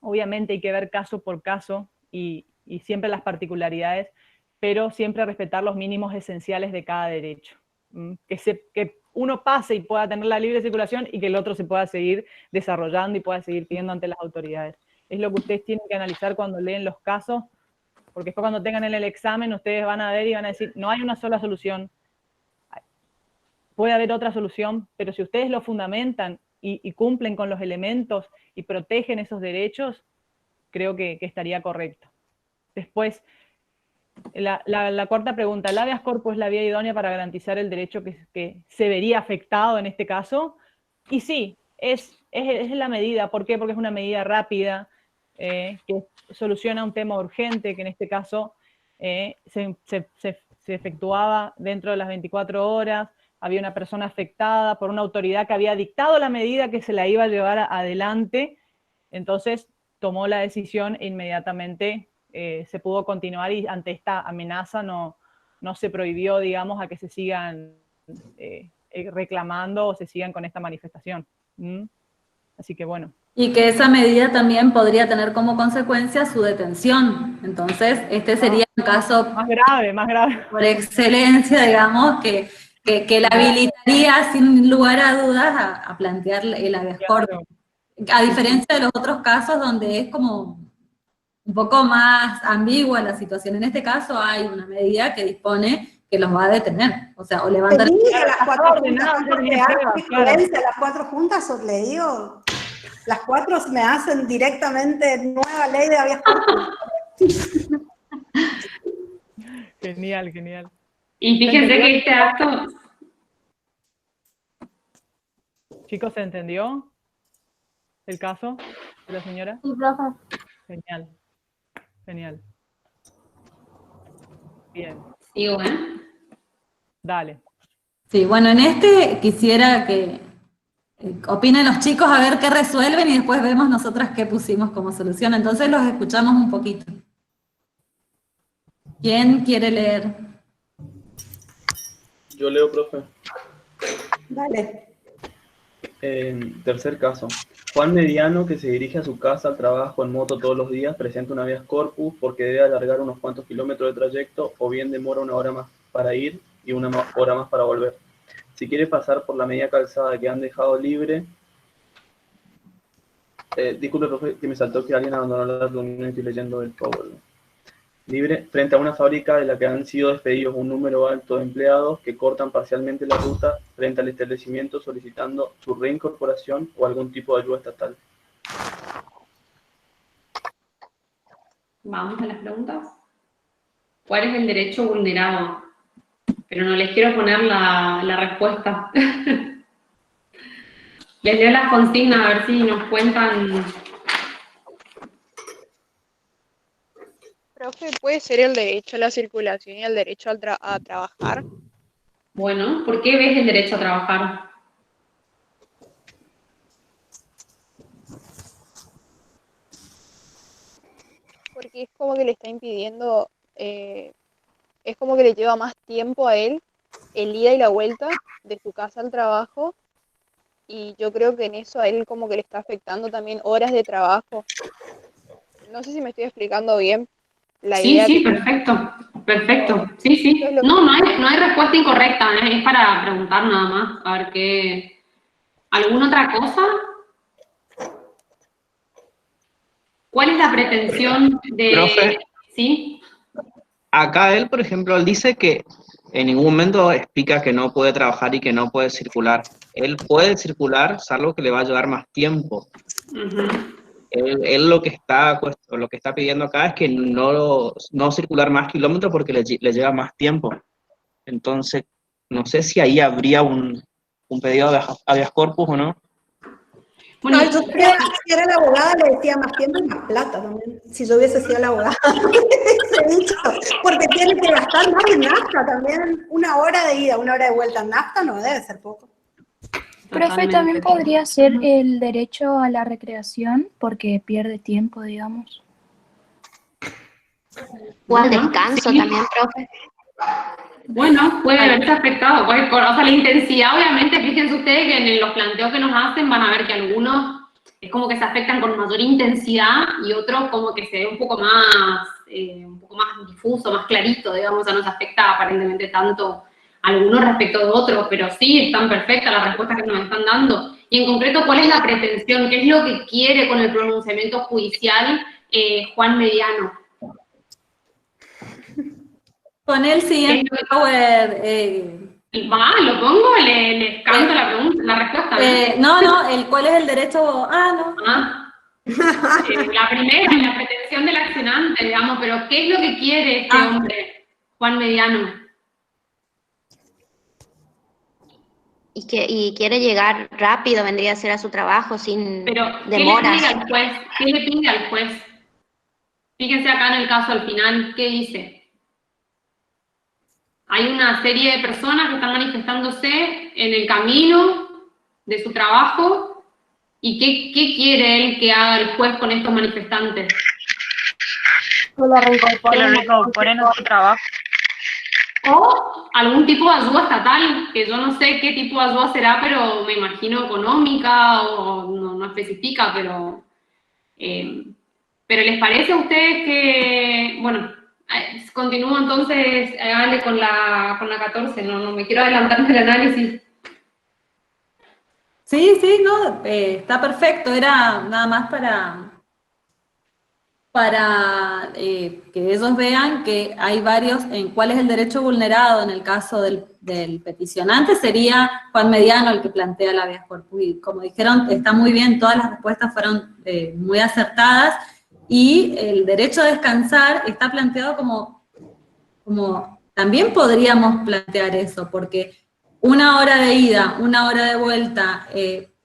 Obviamente hay que ver caso por caso y siempre las particularidades, pero siempre respetar los mínimos esenciales de cada derecho. Que uno pase y pueda tener la libre circulación y que el otro se pueda seguir desarrollando y pueda seguir pidiendo ante las autoridades. Es lo que ustedes tienen que analizar cuando leen los casos, porque después cuando tengan en el examen ustedes van a ver y van a decir, no hay una sola solución, puede haber otra solución, pero si ustedes lo fundamentan y cumplen con los elementos y protegen esos derechos, creo que estaría correcto. Después, la cuarta pregunta, ¿el habeas corpus es la vía idónea para garantizar el derecho que se vería afectado en este caso? Y sí, es la medida. ¿Por qué? Porque es una medida rápida, que soluciona un tema urgente, que en este caso se efectuaba dentro de las 24 horas, había una persona afectada por una autoridad que había dictado la medida que se la iba a llevar adelante, entonces tomó la decisión e inmediatamente se pudo continuar y ante esta amenaza no se prohibió, digamos, a que se sigan reclamando o se sigan con esta manifestación. Así que bueno. Y que esa medida también podría tener como consecuencia su detención. Entonces, este sería un caso más grave por excelencia, digamos, que la habilitaría sin lugar a dudas a plantear el habeas corpus. A diferencia de los otros casos donde es como un poco más ambigua la situación. En este caso hay una medida que dispone que los va a detener, o sea, o levantar... las cuatro juntas, os le digo, las cuatro me hacen directamente nueva ley de habeas corpus. Genial, genial. Y fíjense que este acto... Chicos, ¿se entendió el caso de la señora? Sí, profe. Genial. Genial. Bien. Sí, bueno. Dale. Sí, bueno, en este quisiera que opinen los chicos a ver qué resuelven y después vemos nosotras qué pusimos como solución. Entonces los escuchamos un poquito. ¿Quién quiere leer? Yo leo, profe. Dale. Tercer caso. Juan Mediano, que se dirige a su casa al trabajo en moto todos los días, presenta un habeas corpus porque debe alargar unos cuantos kilómetros de trayecto o bien demora una hora más para ir y una hora más para volver. Si quiere pasar por la media calzada que han dejado libre... disculpe, profe, que me saltó que alguien abandonó la reunión y estoy leyendo el PowerPoint. Libre, frente a una fábrica de la que han sido despedidos un número alto de empleados que cortan parcialmente la ruta frente al establecimiento solicitando su reincorporación o algún tipo de ayuda estatal. Vamos a las preguntas. ¿Cuál es el derecho vulnerado? Pero no les quiero poner la respuesta. Les leo las consignas a ver si nos cuentan. Profe, ¿puede ser el derecho a la circulación y el derecho a trabajar? Bueno, ¿por qué ves el derecho a trabajar? Porque es como que le está impidiendo, es como que le lleva más tiempo a él el ida y la vuelta de su casa al trabajo, y yo creo que en eso a él como que le está afectando también horas de trabajo. No sé si me estoy explicando bien la Sí, idea. sí, perfecto, perfecto. Sí, sí. No hay respuesta incorrecta, ¿eh? Es para preguntar nada más, a ver qué... ¿Alguna otra cosa? ¿Cuál es la pretensión de...? Profe, ¿Sí? acá él, por ejemplo, él dice que en ningún momento explica que no puede trabajar y que no puede circular. Él puede circular, salvo que le va a llevar más tiempo. Él lo que está pidiendo acá es que no circular más kilómetros porque le lleva más tiempo. Entonces, no sé si ahí habría un pedido de habeas corpus o no. No, yo creo que si era la abogada le decía más tiempo y más plata también, si yo hubiese sido la abogada. Ese dicho, porque tiene que gastar más en nafta también. 1 hora de ida, 1 hora de vuelta en nafta no debe ser poco. Profe, también podría ser el derecho a la recreación porque pierde tiempo, digamos. O al descanso también, profe. Bueno, puede haberse afectado. O sea, la intensidad, obviamente, fíjense ustedes que en los planteos que nos hacen van a ver que algunos es como que se afectan con mayor intensidad y otros como que se ve un poco más difuso, más clarito, digamos, o sea, no se afecta aparentemente tanto algunos respecto de otros, pero sí están perfectas las respuestas que nos están dando. Y en concreto, ¿cuál es la pretensión? ¿Qué es lo que quiere con el pronunciamiento judicial Juan Mediano? Con el siguiente power... ¿Lo pongo? ¿Les canto la respuesta? ¿cuál es el derecho? La primera, la pretensión del accionante, digamos, pero ¿qué es lo que quiere este hombre, Juan Mediano? Y quiere llegar rápido, vendría a ser a su trabajo sin demoras. ¿Qué le pide al juez? Fíjense acá en el caso al final, ¿qué dice? Hay una serie de personas que están manifestándose en el camino de su trabajo. ¿Y qué quiere él que haga el juez con estos manifestantes? Que lo reincorporen a su trabajo. O algún tipo de ayuda estatal, que yo no sé qué tipo de ayuda será, pero me imagino económica o no especifica, pero ¿les parece a ustedes que, bueno, continúo entonces, Ale, con la 14, no me quiero adelantar del análisis. Sí, está perfecto, era nada más para que ellos vean que hay varios, en cuál es el derecho vulnerado en el caso del peticionante, sería Juan Mediano el que plantea la habeas corpus, y como dijeron, está muy bien, todas las respuestas fueron muy acertadas, y el derecho a descansar está planteado como también podríamos plantear eso, porque 1 hora de ida, 1 hora de vuelta,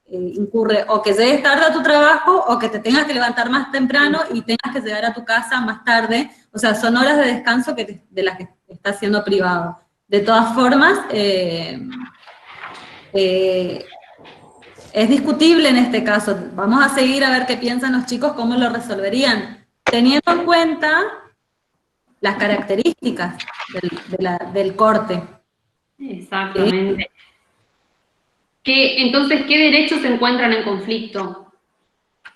incurre o que llegues tarde a tu trabajo o que te tengas que levantar más temprano y tengas que llegar a tu casa más tarde. O sea, son horas de descanso de las que estás siendo privado. De todas formas, es discutible en este caso. Vamos a seguir a ver qué piensan los chicos, cómo lo resolverían, teniendo en cuenta las características del corte. Exactamente. Entonces, ¿qué derechos se encuentran en conflicto?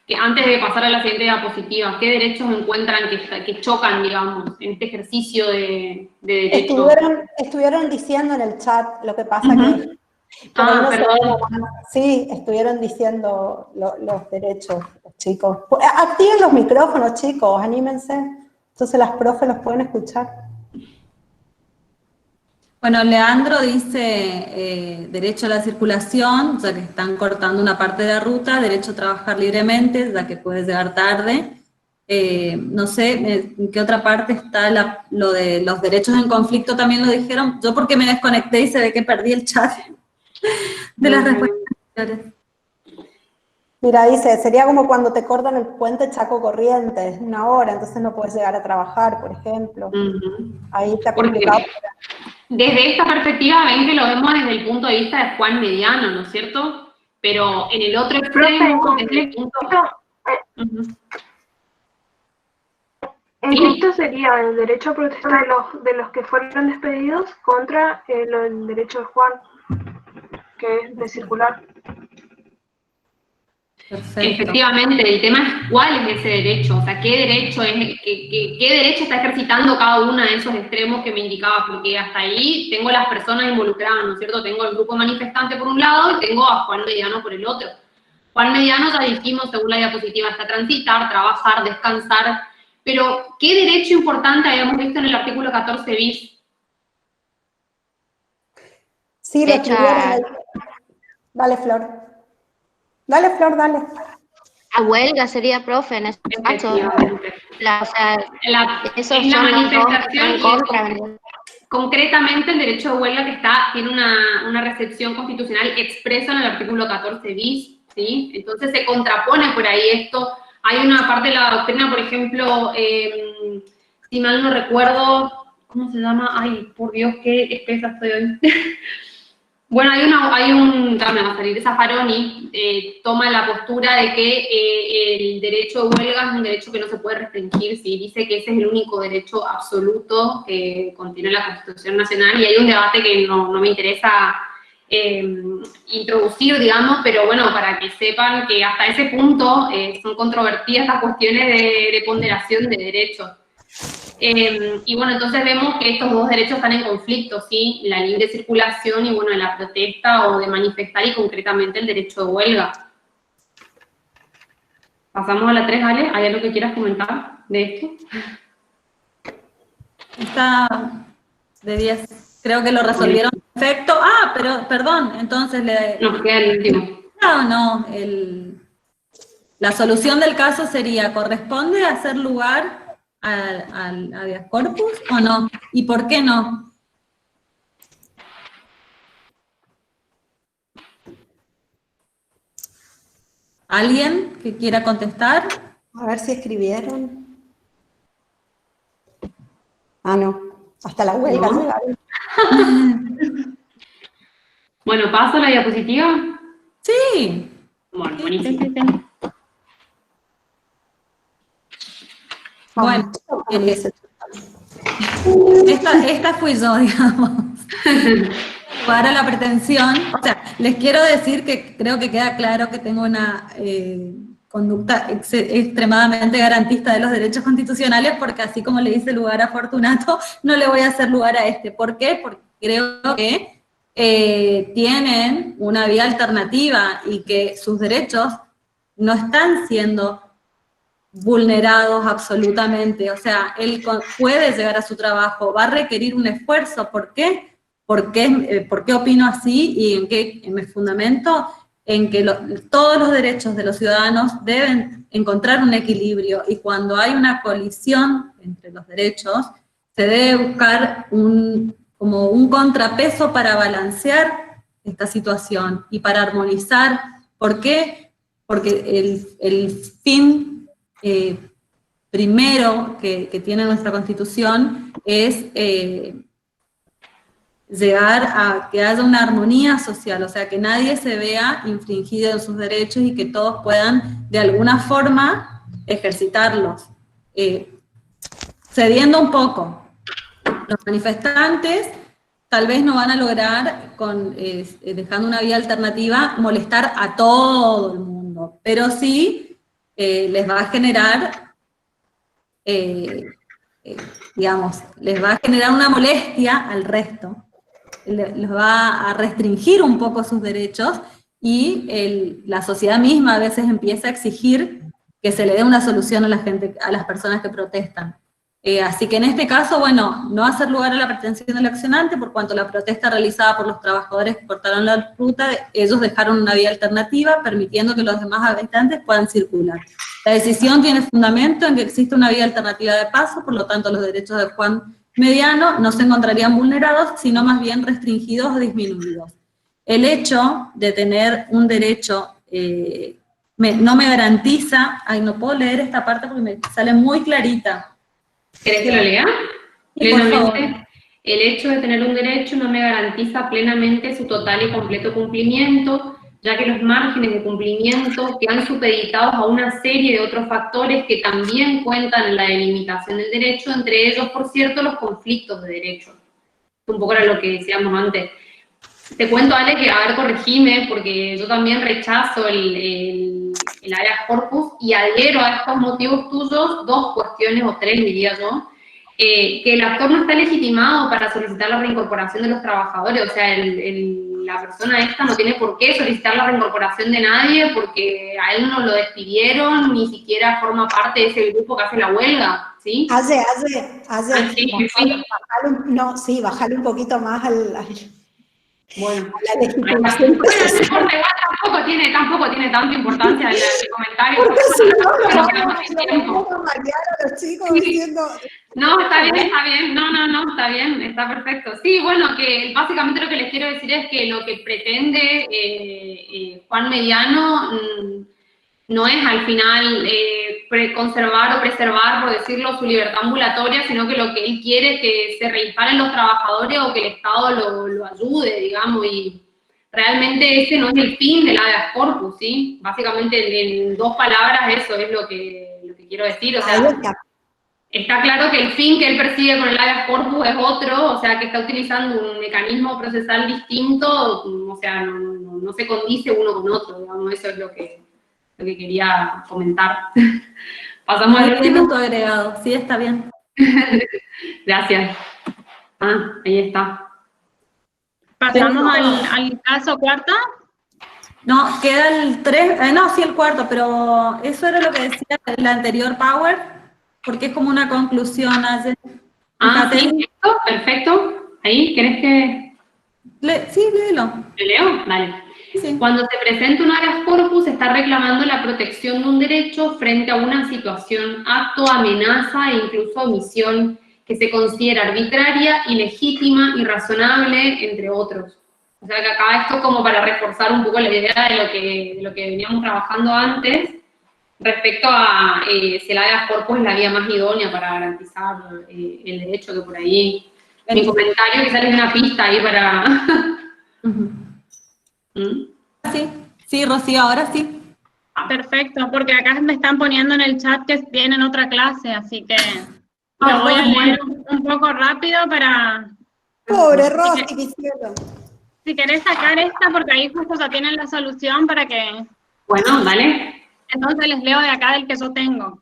Que antes de pasar a la siguiente diapositiva, ¿qué derechos encuentran que chocan, digamos, en este ejercicio de derecho? Estuvieron diciendo en el chat, lo que pasa que... Sí, estuvieron diciendo los derechos, los chicos. Activen los micrófonos, chicos, anímense. Entonces las profes los pueden escuchar. Bueno, Leandro dice derecho a la circulación, ya que están cortando una parte de la ruta, derecho a trabajar libremente, ya que puedes llegar tarde. No sé en qué otra parte está lo de los derechos en conflicto, también lo dijeron. Yo porque me desconecté y se ve que perdí el chat de las respuestas anteriores. Mira, dice, sería como cuando te cortan el puente Chaco Corrientes, 1 hora, entonces no puedes llegar a trabajar, por ejemplo. Ahí está complicado. Desde esta perspectiva ven que lo vemos desde el punto de vista de Juan Mediano, ¿no es cierto? Pero en el otro extremo, desde el punto... En justo sería el derecho a protestar de los que fueron despedidos contra el derecho de Juan, que es de circular. Perfecto. Efectivamente, el tema es cuál es ese derecho, o sea, qué derecho está ejercitando cada uno de esos extremos que me indicaba, porque hasta ahí tengo las personas involucradas, ¿no es cierto? Tengo el grupo manifestante por un lado y tengo a Juan Mediano por el otro. Juan Mediano, ya dijimos, según la diapositiva, está transitar, trabajar, descansar, pero ¿qué derecho importante habíamos visto en el artículo 14 bis? Sí, lo escribieron. Dale, Flor. Dale, Flor, dale. A huelga sería, profe, en este caso. Es la manifestación concretamente el derecho de huelga que tiene una recepción constitucional expresa en el artículo 14 bis, ¿sí? Entonces se contrapone por ahí esto. Hay una parte de la doctrina, por ejemplo, si mal no recuerdo, ¿cómo se llama? Ay, por Dios, qué espesa estoy hoy. Bueno, ya me va a salir, Zaffaroni toma la postura de que el derecho de huelga es un derecho que no se puede restringir, ¿sí? Dice que ese es el único derecho absoluto que contiene la Constitución Nacional, y hay un debate que no me interesa introducir, digamos, pero bueno, para que sepan que hasta ese punto son controvertidas las cuestiones de ponderación de derechos. Y bueno, entonces vemos que estos dos derechos están en conflicto, ¿sí? La libre circulación y bueno, la protesta o de manifestar, y concretamente el derecho de huelga. Pasamos a la 3, Ale. ¿Hay algo que quieras comentar de esto? Está de 10. Creo que lo resolvieron perfecto. Ah, pero, perdón, entonces nos queda el último. No, la solución del caso sería, ¿corresponde hacer lugar al habeas corpus o no? ¿Y por qué no? ¿Alguien que quiera contestar? A ver si escribieron. Ah, no. Hasta la huelga ¿No? llegaron. Bueno, ¿paso la diapositiva? Sí. Bueno, buenísimo. Bueno, esta fui yo, digamos. Para la pretensión, o sea, les quiero decir que creo que queda claro que tengo una conducta extremadamente garantista de los derechos constitucionales, porque así como le hice lugar a Fortunato, no le voy a hacer lugar a este. ¿Por qué? Porque creo que tienen una vía alternativa y que sus derechos no están siendo vulnerados absolutamente. O sea, él puede llegar a su trabajo, va a requerir un esfuerzo. ¿Por qué? ¿Por qué opino así y en qué me fundamento? En que todos los derechos de los ciudadanos deben encontrar un equilibrio, y cuando hay una colisión entre los derechos, se debe buscar como un contrapeso para balancear esta situación y para armonizar. ¿Por qué? Porque el fin primero que tiene nuestra Constitución es llegar a que haya una armonía social, o sea, que nadie se vea infringido en sus derechos y que todos puedan de alguna forma ejercitarlos, cediendo un poco. Los manifestantes tal vez no van a lograr, dejando una vía alternativa, molestar a todo el mundo, pero sí les va a generar, digamos, les va a generar una molestia al resto, les va a restringir un poco sus derechos, y la sociedad misma a veces empieza a exigir que se le dé una solución a las personas que protestan. Así que en este caso, bueno, no hacer lugar a la pretensión del accionante, por cuanto la protesta realizada por los trabajadores que cortaron la ruta, ellos dejaron una vía alternativa, permitiendo que los demás habitantes puedan circular. La decisión tiene fundamento en que existe una vía alternativa de paso, por lo tanto los derechos de Juan Mediano no se encontrarían vulnerados, sino más bien restringidos o disminuidos. El hecho de tener un derecho no me garantiza, no puedo leer esta parte porque me sale muy clarita. ¿Querés que lo lea? Sí, por favor. El hecho de tener un derecho no me garantiza plenamente su total y completo cumplimiento, ya que los márgenes de cumplimiento quedan supeditados a una serie de otros factores que también cuentan en la delimitación del derecho, entre ellos, por cierto, los conflictos de derecho. Un poco era lo que decíamos antes. Te cuento, Ale, que, a ver, corregime, porque yo también rechazo el habeas corpus y adhiero a estos motivos tuyos, 2 cuestiones, o 3 diría yo, que el actor no está legitimado para solicitar la reincorporación de los trabajadores, o sea, la persona esta no tiene por qué solicitar la reincorporación de nadie porque a él no lo despidieron, ni siquiera forma parte de ese grupo que hace la huelga, ¿sí? Bajale un poquito más al bueno, la legitimación. Tampoco tiene tanta importancia el comentario. Porque si no, lo vamos a marear a los chicos diciendo... No, está bien, no, está bien, está perfecto. Sí, bueno, que básicamente lo que les quiero decir es que lo que pretende Juan Mediano no es al final conservar o preservar, por decirlo, su libertad ambulatoria, sino que lo que él quiere es que se reinstalen los trabajadores o que el Estado lo ayude, digamos, y realmente ese no es el fin del habeas corpus, ¿sí? Básicamente, en 2 palabras, eso es lo que quiero decir, o sea, está claro que el fin que él persigue con el habeas corpus es otro, o sea, que está utilizando un mecanismo procesal distinto, o sea, no se condice uno con otro, digamos, eso es lo que quería comentar. Pasamos al último. Tu agregado, sí, está bien. Gracias. Ahí está. ¿Pasamos al caso cuarto? No, queda el 3, sí, el cuarto, pero eso era lo que decía la anterior Power, porque es como una conclusión. Sí, perfecto. Ahí, ¿querés que...? Sí, léelo. ¿Le leo? Dale. Sí. Cuando se presenta un habeas corpus, se está reclamando la protección de un derecho frente a una situación, acto, amenaza e incluso omisión que se considera arbitraria, ilegítima, irrazonable, entre otros. O sea que acá esto es como para reforzar un poco la idea de lo que veníamos trabajando antes, respecto a si el habeas corpus es la vía más idónea para garantizar el derecho, que por ahí mi comentario quizás es una pista ahí para... Sí, Rocío, ahora sí. Perfecto, porque acá me están poniendo en el chat que tienen otra clase, así que lo voy a leer un poco rápido para... Pobre Rosy, quisiera. Si querés sacar esta, porque ahí justo ya tienen la solución para que... Bueno, dale. Entonces les leo de acá del que yo tengo.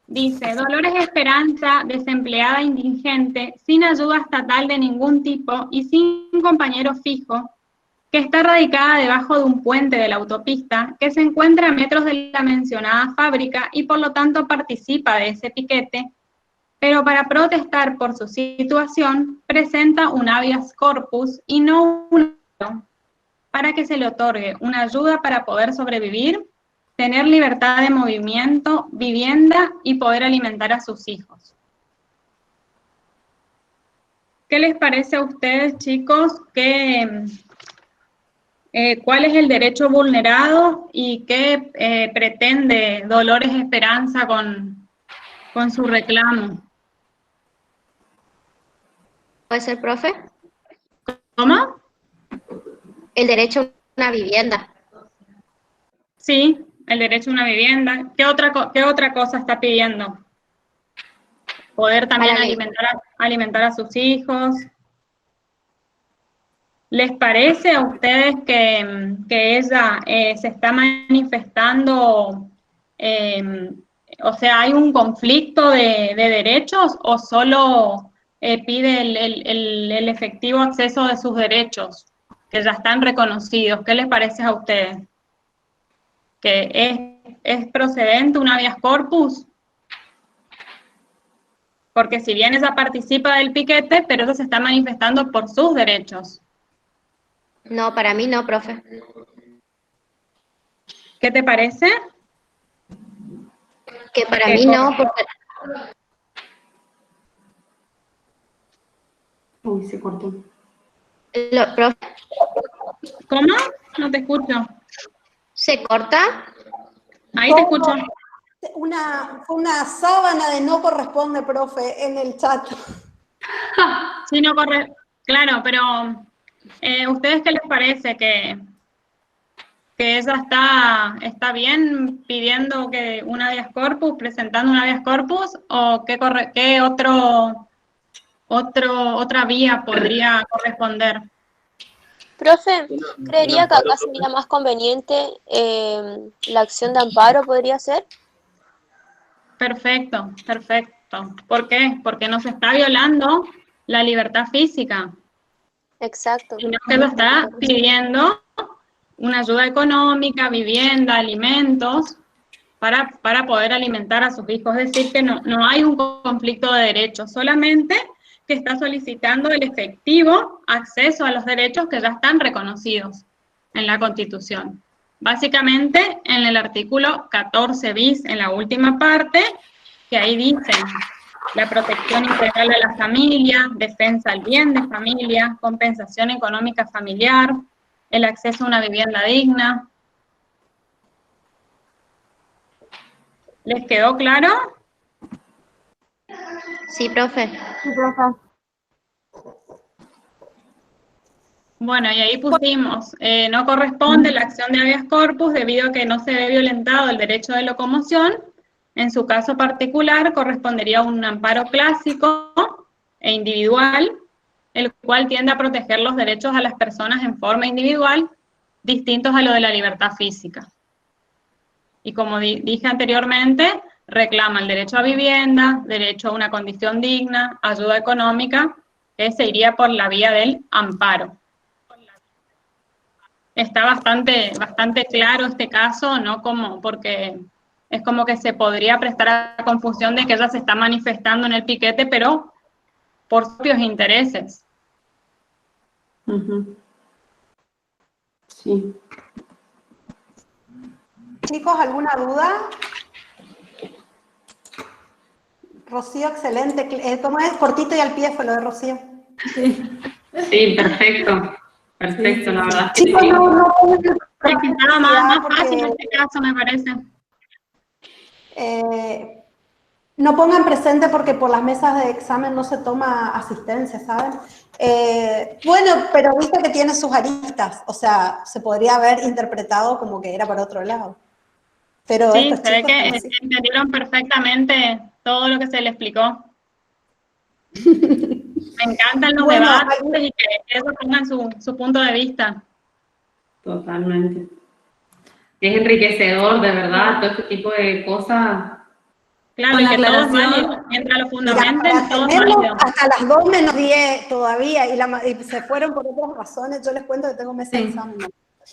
Dice, Dolores Esperanza, desempleada indigente, sin ayuda estatal de ningún tipo y sin compañero fijo, que está radicada debajo de un puente de la autopista, que se encuentra a metros de la mencionada fábrica y por lo tanto participa de ese piquete, pero para protestar por su situación, presenta un habeas corpus y no un para que se le otorgue una ayuda para poder sobrevivir, tener libertad de movimiento, vivienda y poder alimentar a sus hijos. ¿Qué les parece a ustedes, chicos, cuál es el derecho vulnerado y qué pretende Dolores Esperanza con su reclamo? ¿Puede ser, profe? ¿Cómo? El derecho a una vivienda. Sí, el derecho a una vivienda. ¿Qué otra cosa está pidiendo? Poder también alimentar a sus hijos. ¿Les parece a ustedes que ella se está manifestando, o sea, hay un conflicto de derechos o solo pide el efectivo acceso de sus derechos, que ya están reconocidos? ¿Qué les parece a ustedes? ¿Que es procedente un habeas corpus? Porque si bien ella participa del piquete, pero ella se está manifestando por sus derechos. No, para mí no, profe. ¿Qué te parece? Que para mí no, porque... Uy, se cortó. Profe. ¿Cómo? No te escucho. ¿Se corta? Ahí te escucho. Fue una sábana de no corresponde, profe, en el chat. Sí, no corre. Claro, pero ¿ustedes qué les parece? que ella está bien pidiendo que un habeas corpus, presentando un habeas corpus, o qué otra vía podría corresponder. Profe, creería que acá sería más conveniente la acción de amparo, ¿podría ser? Perfecto, perfecto. ¿Por qué? Porque no se está violando la libertad física. Exacto. Sino que lo está pidiendo una ayuda económica, vivienda, alimentos, para poder alimentar a sus hijos. Es decir, que no hay un conflicto de derechos, solamente que está solicitando el efectivo acceso a los derechos que ya están reconocidos en la Constitución. Básicamente, en el artículo 14 bis, en la última parte, que ahí dice la protección integral de la familia, defensa al bien de familia, compensación económica familiar, el acceso a una vivienda digna. ¿Les quedó claro? Sí, profe. Sí, profe. Bueno, y ahí pusimos, no corresponde la acción de habeas corpus debido a que no se ve violentado el derecho de locomoción. En su caso particular, correspondería un amparo clásico e individual, el cual tiende a proteger los derechos a las personas en forma individual, distintos a lo de la libertad física. Y como dije anteriormente, reclama el derecho a vivienda, derecho a una condición digna, ayuda económica, que se iría por la vía del amparo. Está bastante claro este caso, ¿no? Porque es como que se podría prestar a la confusión de que ella se está manifestando en el piquete, pero por sus propios intereses. Sí. Chicos, ¿alguna duda? Rocío, excelente. ¿Cómo es? Cortito y al pie fue lo de Rocío. Sí, perfecto. Perfecto, la verdad. Chicos, Sí. no Nada más fácil en este caso, me parece. No pongan presente porque por las mesas de examen no se toma asistencia, ¿saben? Bueno, pero viste que tiene sus aristas, o sea, se podría haber interpretado como que era para otro lado. Pero Sí, estos se ve chicos que están así. entendieron perfectamente todo lo que se le explicó. Me encantan los debates y que ellos tengan su punto de vista. Totalmente. Es enriquecedor, de verdad, todo este tipo de cosas. Claro, y que todo es válido, mientras lo fundamenten, todo es Tenemos válido. hasta las 2 menos 10 todavía y se fueron por otras razones. Yo les cuento que tengo mesa de examen.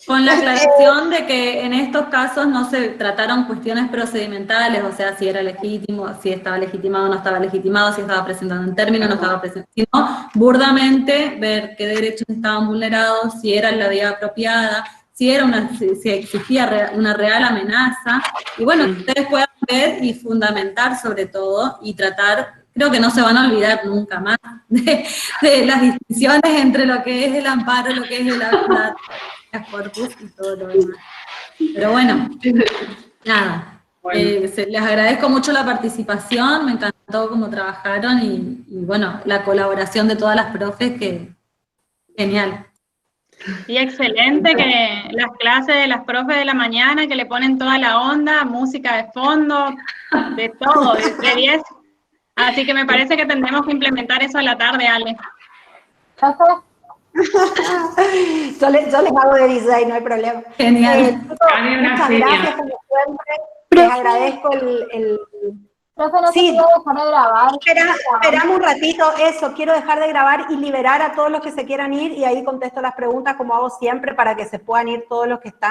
Con la aclaración de que en estos casos no se trataron cuestiones procedimentales, o sea, si era legítimo, si estaba legitimado o no estaba legitimado, si estaba presentando en término o no estaba presentando, sino burdamente ver qué derechos estaban vulnerados, si era la vía apropiada, si existía una real amenaza, y bueno, ustedes puedan ver y fundamentar sobre todo, y tratar, creo que no se van a olvidar nunca más, de las distinciones entre lo que es el amparo, lo que es el corpus y todo lo demás. Pero bueno, nada, les agradezco mucho la participación, me encantó cómo trabajaron y bueno, la colaboración de todas las profes, que genial. Y excelente que las clases de las profes de la mañana, que le ponen toda la onda, música de fondo, de todo, de 10. Así que me parece que tendremos que implementar eso a la tarde, Ale. Yo les hago de DJ, no hay problema. Genial. Muchas gracias, como siempre. Les agradezco el Profe, no sí, se puede dejar de grabar. Esperamos un ratito, eso, quiero dejar de grabar y liberar a todos los que se quieran ir y ahí contesto las preguntas como hago siempre para que se puedan ir todos los que están.